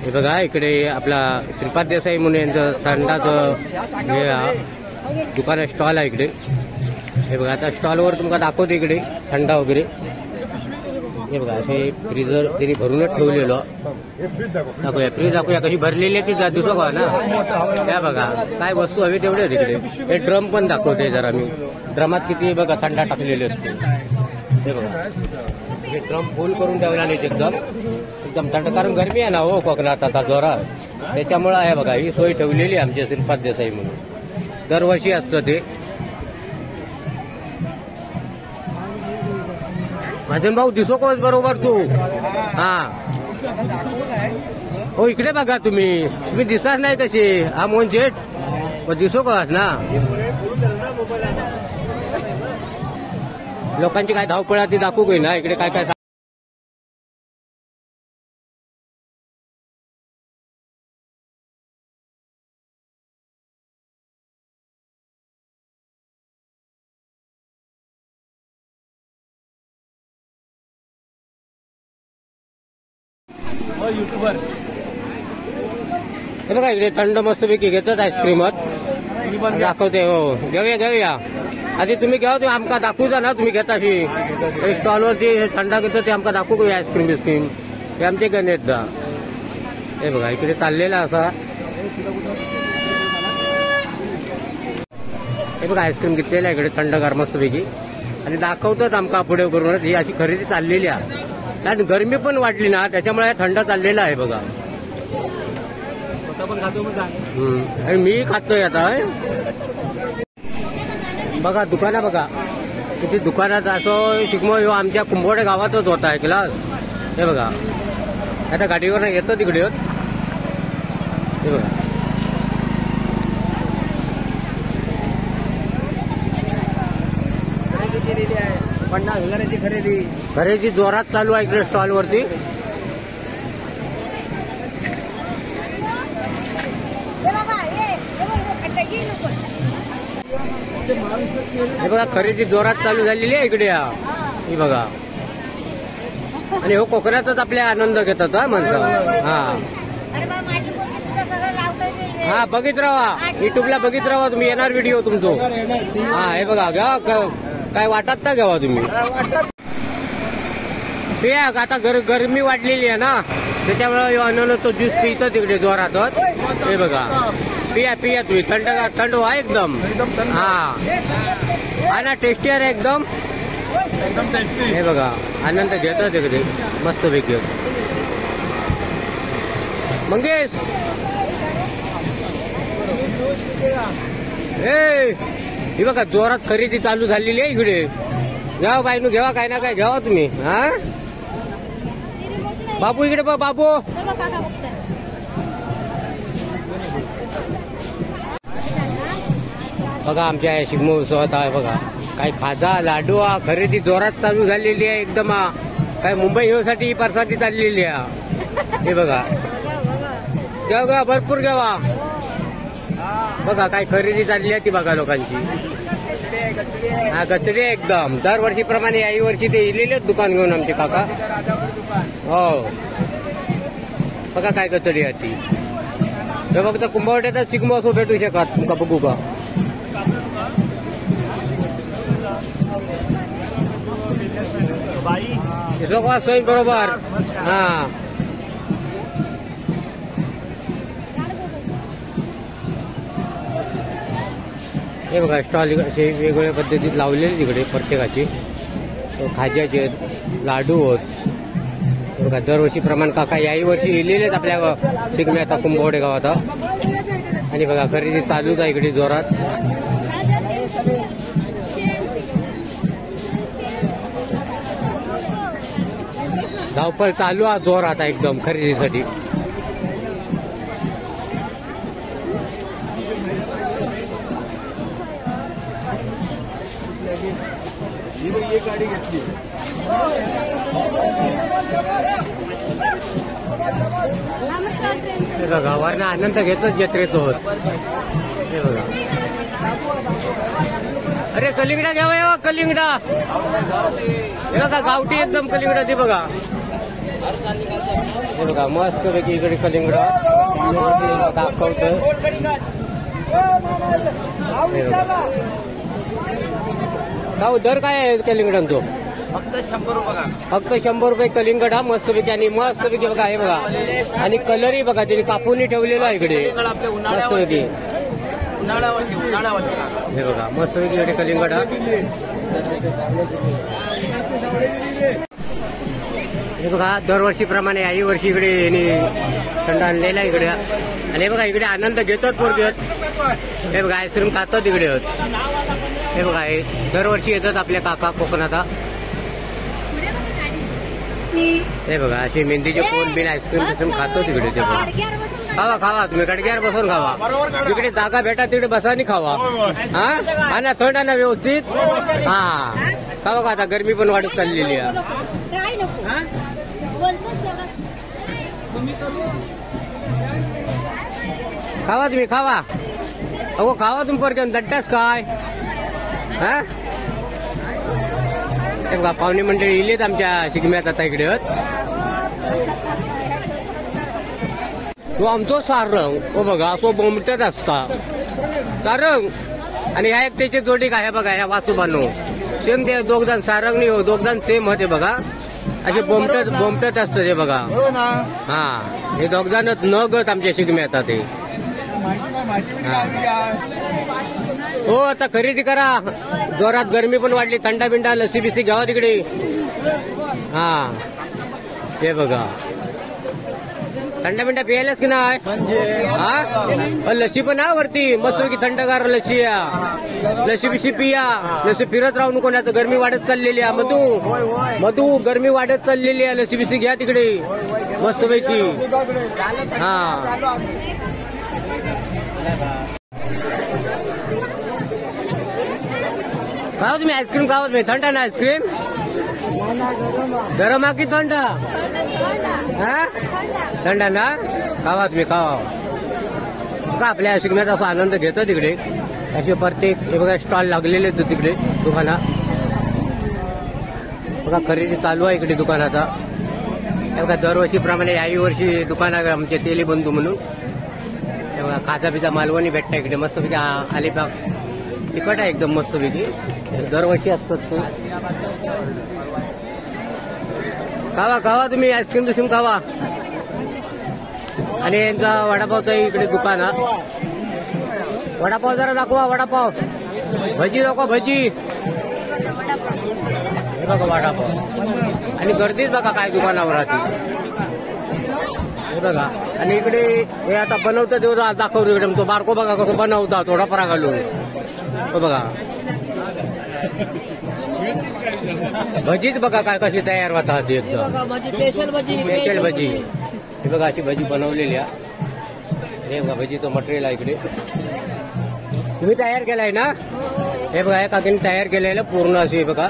हे बघा इकडे आपला श्रीपाद देसाई म्हणून यांचं थंडाचं हे दुकान स्टॉल आहे इकडे. हे बघा आता स्टॉलवर तुम्हाला दाखवतो इकडे थंडा वगैरे. हे बघा असे फ्रीजर त्यांनी भरूनच ठेवलेलं. दाखवूया फ्रीज दाखवूया कशी भरलेली आहे ती दिसो का ना. त्या बघा काय वस्तू हवी तेवढे तिकडे. हे ड्रम पण दाखवते जरा मी. ड्रमात किती बघा थंडा टाकलेले असते. हे बघा हे ड्रम फुल करून ठेवला नाही एकदम थंड. कारण गरमी आहे ना हो कोकणात आता जोरात. त्याच्यामुळे आहे बघा ही सोय ठेवलेली आमच्या श्रीपाद देसाई म्हणून. दरवर्षी असतं ते. माझे भाऊ दिसो कोच बरोबर तू. हा हो इकडे बघा तुम्ही दिसाच नाही कशी. हा मोहन जेठ दिसो का ना. लोकांची काय धावपळ ती दाखवू काही ना इकडे काय काय. युट्यूबर हे बघा इकडे थंड मस्तपैकी घेतात आईस्क्रीमच दाखवते. हो घेऊया आधी तुम्ही घ्या. तुम्ही आमका दाखवूचा ना तुम्ही घेताशी स्टॉलवरती थंडा घेतो ते आमका दाखवू घेऊया आईस्क्रीम बिस्क्रीम. हे आमचे गणेश दा. हे बघा इकडे चाललेला असा. हे बघा आईस्क्रीम घेतलेला इकडे थंडगार मस्तपैकी. आणि दाखवतात आमका पुढे करूनच ही अशी खरेदी चाललेली आहे. आणि गरमी पण वाढली ना त्याच्यामुळे थंड चाललेला आहे बघा. आणि मी खातोय आता. बघा दुकाना बघा किती दुकानात असं शिगमो आमच्या कुंभवडे गावातच होता आहे क्लास. हे बघा आता गाडीवर येतं तिकडे. हे बघा $50,000ची खरेदी जोरात चालू आहे इकडे स्टॉलवरती. हे बघा खरेदी जोरात चालू झालेली आहे इकडे. ही बघा आणि हो कोकणातच आपले आनंद घेतात हा माणसं. हा बघित राहा युट्यूबला बघित राहा तुम्ही. येणार व्हिडिओ तुमचो. हा हे बघा घ्या काय वाटत ना घ्यावा तुम्ही. पिया आता गरमी वाढलेली आहे ना त्याच्यामुळे तो ज्यूस पितो तिकडे जोरातच. हे बघा पिया पिया तुम्ही थंड व्हा एकदम. हा ना टेस्टी आहे एकदम. हे बघा आनंद घेतात तिकडे मस्त पैकी. मंगेश हे बघा जोरात खरेदी चालू झालेली आहे इकडे. घ्यावा बायनू घेवा काय ना काय घ्यावा तुम्ही. हा बाबू इकडे बघ बाबू. बघा आमच्या शिगमोत्सवात उत्सवात आहे बघा काय खाजा लाडू खरेदी जोरात चालू झालेली आहे एकदम. काय मुंबई हिरोसाठी परसादी चाललेली आहे. हे बघा घ्या भरपूर घ्यावा. बघा काय खरेदी चालली आहे ती बघा लोकांची. हा कचडी एकदम दरवर्षीप्रमाणे याही वर्षी ते इलेले दुकान घेऊन आमचे काका. हो बघा काय कचडी आहे ती. ते फक्त कुंभवट्याचा चिकमोत्सव भेटू शकत तुमका बघू का. सोय बरोबर. हा हे बघा स्टॉल असे वेगवेगळ्या पद्धतीत लावलेले तिकडे प्रत्येकाचे. खाज्याचे लाडू होत बघा दरवर्षीप्रमाणे काका याही वर्षी येलेलेच आपल्या शिगमे आता कुंभवडे गावात. आणि बघा खरेदी चालूच आहे इकडे जोरात. धावपळ चालू आहे जोरात एकदम खरेदीसाठी. गाडी घेतली बघा वरना आनंद घेतोच जत्रेचं होत. हे बघा अरे कलिंगडा घ्यावा यावा कलिंगडा. हे बघा गावठी एकदम कलिंगडा ते बघा. हे बघा मस्त पैकी इकडे कलिंगडा दाखवत. दर काय आहे कलिंगडांचो. फक्त 100 रुपये. फक्त 100 रुपये कलिंगड हा मस्त पैकी. आणि मस्त पैकी बघा हे बघा. आणि कलरही बघा त्यांनी कापून ठेवलेला आहे इकडे मस्त पैकी. हे बघा मस्त पैकी इकडे कलिंगड हा. हे बघा दरवर्षीप्रमाणे याही वर्षी इकडे थंड आणलेला इकडे. आणि हे बघा इकडे आनंद घेतात पोरगे. हे बघा आईस्क्रीम खातात इकडे. हे बघा हे दरवर्षी येतात आपल्या काका कोकणात. हे बघा असे मेहंदीचे कोण बिन आईस्क्रीम बिस्क्रीम खातो तिकडे. ते बघा खावा खावा तुम्ही गडग्यावर बसून खावा. तिकडे जागा भेटा तिकडे बसा आणि खावा. हा ना थंड ना व्यवस्थित. हा खावा का आता गरमी पण वाढत चाललेली आहे. खावा तुम्ही खावा. अगो खावा तुम्ही परत दट्टाच काय. हा हे बघा पाहुणे मंडळी इलेत आमच्या शिगम्यात आता इकडे. तो आमचो सारंग हो बघा असो बोमटत असता सारंग. आणि ह्या एक त्याची जोडी काय बघा ह्या वासुबानो सेम ते दोघजण सारंग नाही हो दोघजण सेम होते बघा. असे बोमटत असतं ते बघा. हा हे दोघजणच न गत आमच्या शिगम्यात आता ते. हो आता खरेदी करा जोरात. गरमी पण वाढली. थंडा बिंडा लस्सी बिस्सी घ्यावा तिकडे. हा हे बघा थंडा बिंडा प्यायलाच की नाही. हा लस्सी पण हा वरती मस्त की थंडगार लस्सी. लस्सी बिस्सी पिया. लस्सी फिरत राहू नको आता गरमी वाढत चाललेली आहे. मधू गरमी वाढत चाललेली आहे. लस्सी बिस्सी घ्या तिकडे मस्त पैकी. हा खावा तुम्ही आईस्क्रीम खावा तुम्ही. थंडा ना आईस्क्रीम गरम हा की थंडा. हा थंडा ना खावा तुम्ही खावा. का आपल्या शिगम्याचा असा आनंद घेतो तिकडे. असे प्रत्येक हे बघा स्टॉल लागलेले तिकडे दुकानात. बघा खरेदी चालू आहे इकडे दुकानाचा. हे बघा दरवर्षीप्रमाणे याही वर्षी दुकान आहे आमचे तेली बंधू म्हणून. हे बघा खाजा पिजा मालवणी भेटता इकडे मस्त पैकी. अलिबाग तिखट आहे एकदम मस्त पैकी. दरवर्षी असतात ते. खावा खावा तुम्ही आईस्क्रीम बिस्क्रीम खावा. आणि यांचा वडापावचा इकडे दुकान. वडापाव जरा दाखवा वडापाव. भजी दाखवा भजी. हे बघा वडापाव. आणि गर्दीच बघा काय दुकानावर राहते. हे बघा. आणि इकडे हे आता बनवतं तेवढं दाखवतो इकडे. तो बारको बघा कसं बनवता थोडा परा घालून. हो बघा भजीच बघा काय कशी तयार होतात एकदम स्पेशल भजी. हे बघा अशी भजी बनवलेली आहे. हे बघा भजीचं मटेरियल आहे इकडे. तुम्ही तयार केलाय ना. हे बघा या काकीने तयार केलेलं पूर्ण अशी बघा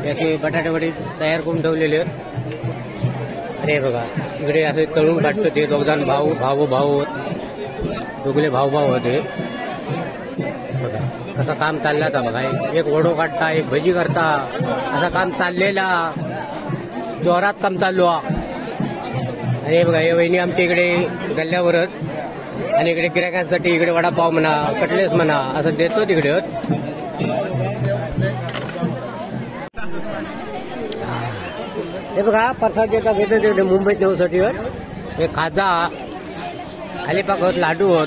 याची बटाटे वडी तयार करून ठेवलेले आहेत. अरे बघा इकडे असे तळून काढतो ते दोघजण भाऊ दोघले भाऊ होते. बघा कसं काम चाललं आता बघा. एक वडो काढता एक भजी करता असं काम चाललेला जोरात काम चाललो. आणि बघा हे वहिनी आमच्या इकडे गल्ल्यावरच. आणि इकडे गिरायकांसाठी इकडे वडापाव म्हणा कटलेस म्हणा असं देतो तिकडे. हे बघा प्रसाद देता घेतो तिकडे मुंबईत नेऊसाठी. हे खाजा अलिपाक होत लाडू होत.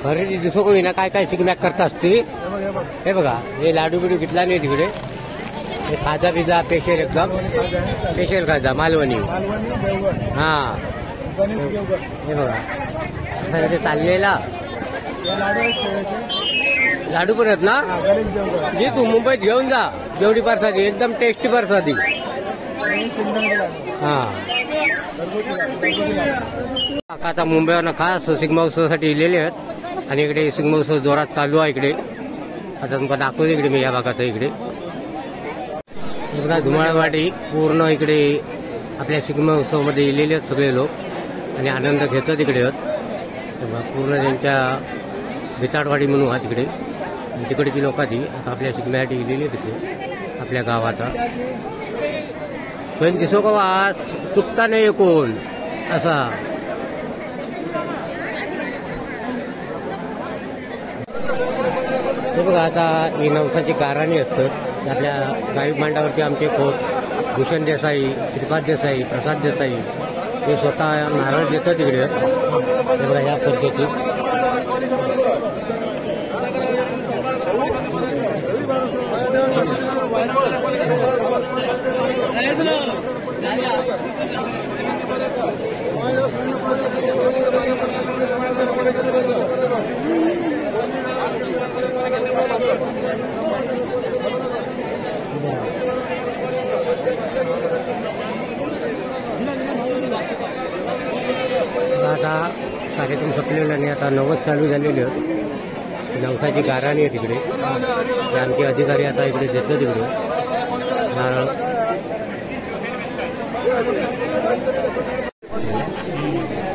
खरेदी दिसो कोणी ना काय काय शिकमॅक करता असते. हे बघा हे लाडू बिडू घेतला नाही तिकडे. हे खाजा पिझ्झा स्पेशल एकदम स्पेशल खाजा मालवणी. हा हे बघा ते चाललेला लाडू पण आहेत ना. जे तू मुंबईत घेऊन जा जेवढी प्रसादी एकदम टेस्टी प्रसादी. हा आता मुंबईवरनं खास सिग्मा उत्सवासाठी इलेले आहेत. आणि इकडे सिग्मा उत्सव जोरात चालू आहे इकडे. आता तुम्हाला दाखवतो इकडे मी या भागात इकडे बघा धुमाळवाडी पूर्ण इकडे आपल्या सिग्मा उत्सवामध्ये इलेले आहेत सगळे लोक. आणि आनंद घेतात इकडे पूर्ण त्यांच्या बिताडवाडी म्हणून हा तिकडे. तिकडची लोक ती आता आपल्या सिग्म्यासाठी इलेली तिकडे आपल्या गावात. स्वयं दिसो का आज चुकता नाही कोण असा. हे बघा आता ही नवसाची गाराणी असतात. आपल्या गावी मांडावरती आमचे खोत भूषण देसाई श्रीपाद देसाई प्रसाद देसाई हे स्वतः नारळ देतात तिकडे. हे बघा या पद्धतीत आता कार्यक्रम संपलेला आणि आता नवस चालू झालेले नवसाची गाराणी आहे तिकडे. आमचे अधिकारी आता इकडे देतात तिकडे नारळ.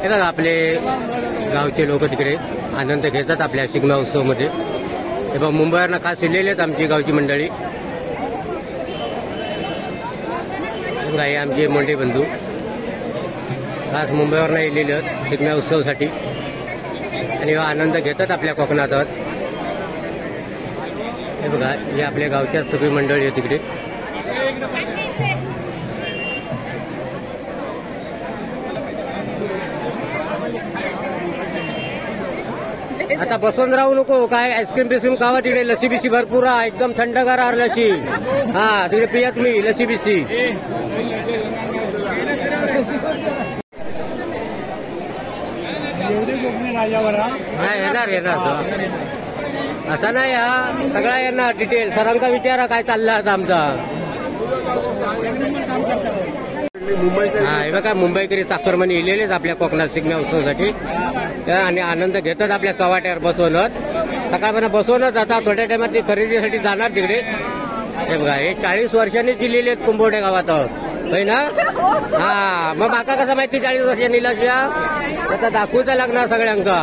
हे बघा आपले गावचे लोक तिकडे आनंद घेतात आपल्या सिग्मा उत्सवमध्ये. हे बघा मुंबईवरनं खास इलेले आहेत आमची गावची मंडळी. बघा हे आमचे मोठे बंधू खास मुंबईवरनं इलेले आहेत सिग्मा उत्सवासाठी. आणि आनंद घेतात आपल्या कोकणात. हे बघा हे आपल्या गावच्या सगळी मंडळी आहे तिकडे. आता बसून राहू नको काय आईस्क्रीम बिस्क्रीम खावा तिकडे. लसी बिसी भरपूर आहे एकदम थंडगार लसी. हा तिकडे पिया तुम्ही लसी बिसी. येणार असा नाही हा सगळा येणार डिटेल. सरांका विचारा काय चाललं आता आमचा. हा हे बघा मुंबईकरी चाकरमणी इलेलेच आपल्या कोकणात सिग्मा उत्सवासाठी. आणि आनंद घेतात आपल्या चव्हाट्यावर बसवणं. सकाळपर्यंत बसवणच आता थोड्या टायमात ते खरेदीसाठी जाणार तिकडे. हे बघा हे 40 वर्षांनी दिलेले आहेत कुंभोडे गावात होय ना. हा मग माका कसं माहिती 40 वर्षांनी लक्ष्या आता दाखवता लागणार सगळ्यांका.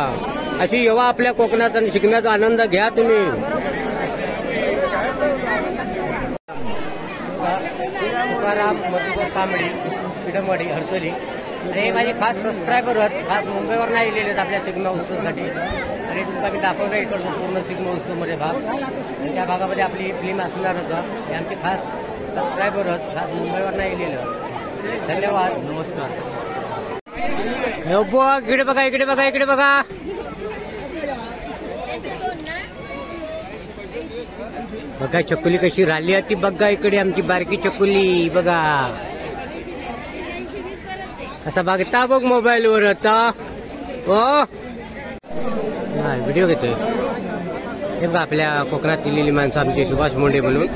अशी येवा आपल्या कोकणात आणि शिकण्याचा आनंद घ्या तुम्ही. तुकाराम मधुकर तांबडी पिडमवाडी हरचली आणि हे माझे खास सबस्क्रायबर आहेत, खास मुंबईवर नाही गेलेले आहेत आपल्या सिग्मा उत्सवासाठी. आणि तुमचा मी दाखवतो इकडचं पूर्ण सिग्मा उत्सवमध्ये भाग, आणि त्या भागामध्ये आपली फिल्म असणार होतं. हे आमचे खास सबस्क्रायबर आहेत, खास मुंबईवर नाही गेलेले आहेत. धन्यवाद, नमस्कार. इकडे बघा, इकडे बघा, इकडे बघा. बघा चकुली कशी राहिली ती बघा, इकडे आमची बारकी चकुली बघा. असा बघता बघ मोबाईलवर आता. हो व्हिडिओ घेतोय. हे बघा आपल्या कोकणात दिलेली माणसं आमचे सुभाष मुंडे म्हणून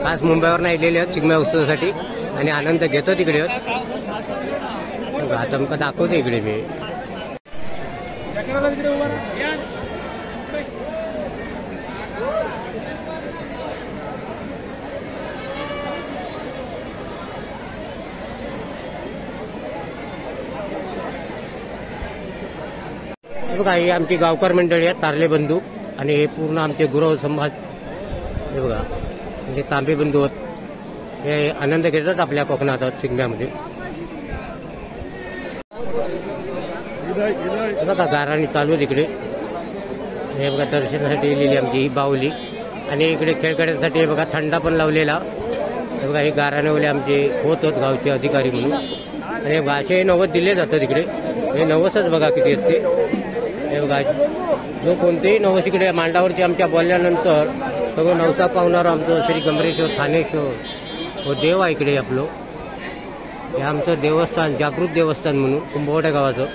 खास मुंबईवर नाही गेलेले आहेत चिकम्या उत्सवासाठी, आणि आनंद घेतो तिकडे. आता मग दाखवतो इकडे मी. बघा ही आमची गावकर मंडळी आहेत, तारले बंधू, आणि हे पूर्ण आमचे गुरव समाज. हे बघा म्हणजे तांबे बंधू आहेत, हे आनंद घेतात आपल्या कोकणात चिकम्यामध्ये. बघा गाराणी चालू आहे तिकडे. हे बघा दर्शनासाठी लिहिली आमची ही बाहुली, आणि इकडे खेळ खेळण्यासाठी हे बघा थंडा पण लावलेला. हे बघा हे गाराणेवाले आमचे होत गावचे अधिकारी म्हणून, आणि असे नवस दिले जातात तिकडे. हे नवसच बघा किती असते. हे बघा जो कोणतेही नवस इकडे मांडावरती आमच्या बोलल्यानंतर सगळं नवसा पावणारं आमचं श्री गंभीरेश्वर थानेश्वर हो देव आहे इकडे आपलं. हे आमचं देवस्थान, जागृत देवस्थान म्हणून कुंभवड्या गावाचं.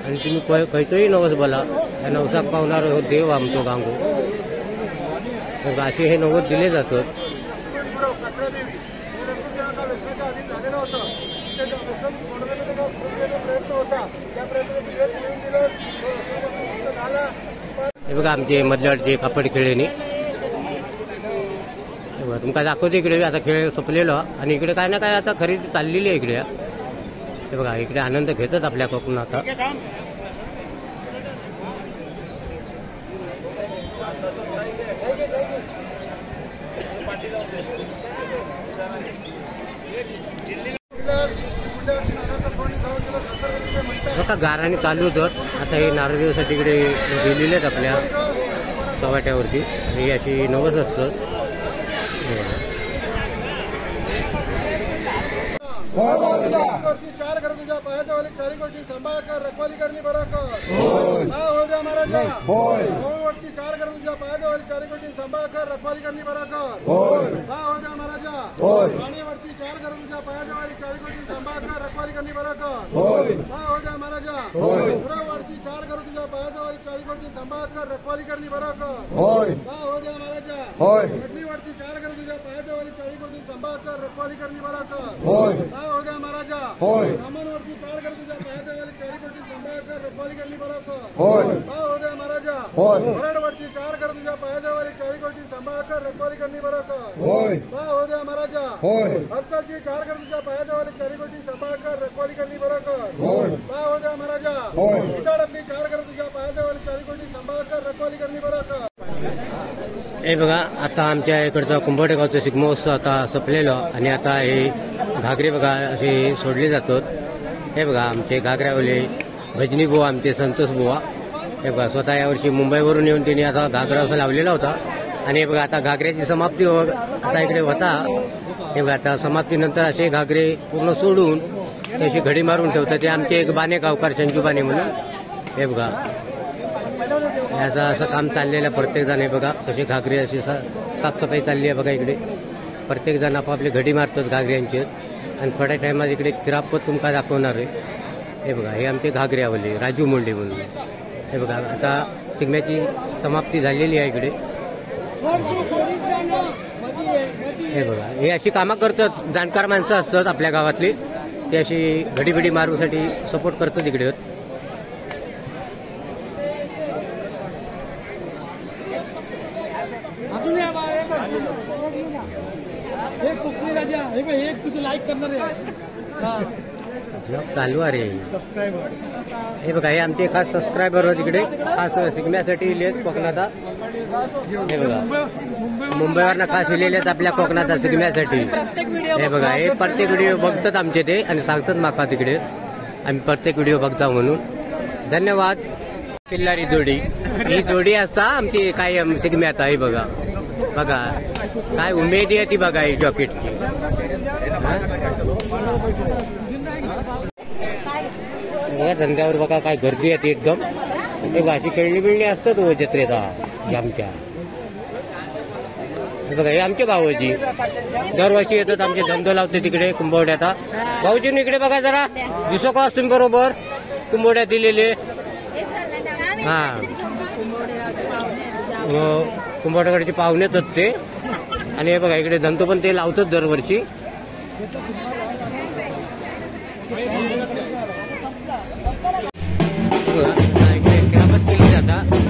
आणि तुम्ही खयतोही नवस बोला, या नवसाक पावणारं हो देव आमचं गांगो. असे हे नवस दिले जातात. हे बघा आमचे मधल्याचे कापड खेळणे. तुमका दाखवते इकडे आता खेळ संपलेलो, आणि इकडे काय ना काय आता खरेदी चाललेली आहे इकडे. हे बघा इकडे आनंद घेतात आपल्या कोकणात आता. बघा गाराने चालू होतं. आता हे नारळदेवासाठी इकडे गेलेले आहेत आपल्या चव्हाट्यावरती, आणि अशी नवस असतं. चार घर तुझ्या पायाच्या वाली चारी गोष्टी सांभाळ कर, रखवाली करणी बरा कर. हो द्या महाराजा. वरची चार घर तुझ्या पायाच्या वाली चारी गोष्टी सांभाळ कर, रखवाली करणी बरा कर. हो द्या महाराजा. आणि वरची चार घर तुझ्या पायाच्या वाली चारी गोष्टी सांभाळ कर, रखवाली करणी बरा कर. हो द्या महाराजा. वरची चार घर तुझ्या पायाच्या वाली चारी गोष्टी सांभाळ कर, रखवाली करणी बरा कर. हो द्या महाराजा. वरची चार घर तुझ्या पायाच्या वाली चारी गोष्टी सांभाळ कर, रखवाली करणी बरा कर. हो द्या महाराजा. रामांवरची चार घर तुझ्या पायाच्या वाली चारी गोष्टी सांभाळ कर, रखवाली करणी बरा कर. हो द्या महाराजा. वरडवरची चार घर तुझ्या पायाच्या वाली चारी गोष्टी सांभाळ कर, रखवाली करणी बरा कर. हो द्या महाराजा. हर्षाची चार घर तुझ्या पायाच्या वाली चारी गोष्टी सांभाळ कर, रखवाली करणी बरा कर. हो द्या महाराजा. इटाडतली चार घर तुझ्या पायाच्या वाली चारी गोष्टी सांभाळ कर, रखवाली करणी बरा कर. हे बघा आता आमच्या इकडचा कुंभवडे गावचा शिगमोत्सव आता संपलेलं, आणि आता हे घागरे बघा असे सोडले जातात. हे बघा आमचे घागऱ्यावाले भजनी बुवा, आमचे संतोष बुवा. हे बघा स्वतः यावर्षी मुंबईवरून येऊन त्यांनी आता घागरा असं लावलेला होता. आणि हे बघा आता घागऱ्याची समाप्ती आता इकडे होता. हे बघा आता समाप्तीनंतर असे घागरे पूर्ण सोडून अशी घडी मारून ठेवतात. ते आमचे एक बाने गावकार संजू बाने म्हणून. हे बघा याचं असं काम चाललेलं प्रत्येक जण. हे बघा कसे घागरे अशी साफसफाई चालली आहे बघा इकडे. प्रत्येक जण आपापले घडी मारतात घागऱ्यांचे, आणि थोड्या टायमात इकडे किरापत तुमका दाखवणार आहे. हे बघा हे आमचे घागऱ्यावाले राजू मुंडे म्हणून. हे बघा आता चिकम्याची समाप्ती झालेली आहे इकडे. हे बघा हे अशी कामं करतात, जाणकार माणसं असतात आपल्या गावातली, ते अशी घडी मारूसाठी सपोर्ट करतात इकडे. कोकणी राजा हे तुझं लाईक करणार आहे. चालू आहे. सबस्क्राईबर हे बघा हे आमचे खास सबस्क्रायबर तिकडे खास शिकण्यासाठी इलेत कोकणाचा. हे बघा मुंबईवरनं खास इलेले आहेत आपल्या कोकणाचा शिकण्यासाठी. हे बघा हे प्रत्येक व्हिडिओ बघतात आमचे ते आणि सांगतात माका तिकडे आम्ही प्रत्येक व्हिडिओ बघता म्हणून. धन्यवाद. किल्लारी जोडी ही जोडी असता आमची काय शिकम्यात आहे. बघा बघा काय उमेद आहे ती बघा ही जॉकेटची. बघा धंद्यावर बघा काय गर्दी येते एकदम. ते अशी खेळणी बिळणी असतात हो जत्रेचा आमच्या. बघा हे आमचे भाऊजी दरवर्षी येतात आमचे धंदो लावते तिकडे कुंभवड्याचा. भाऊजी इकडे बघा जरा दिसो का तुम्ही बरोबर कुंभवड्या दिलेले. हा कुंभवड्याकडचे पाहुणेच आहेत ते. आणि हे बघा इकडे धंदो पण ते लावतात दरवर्षी. इकडे करामत केली जातात.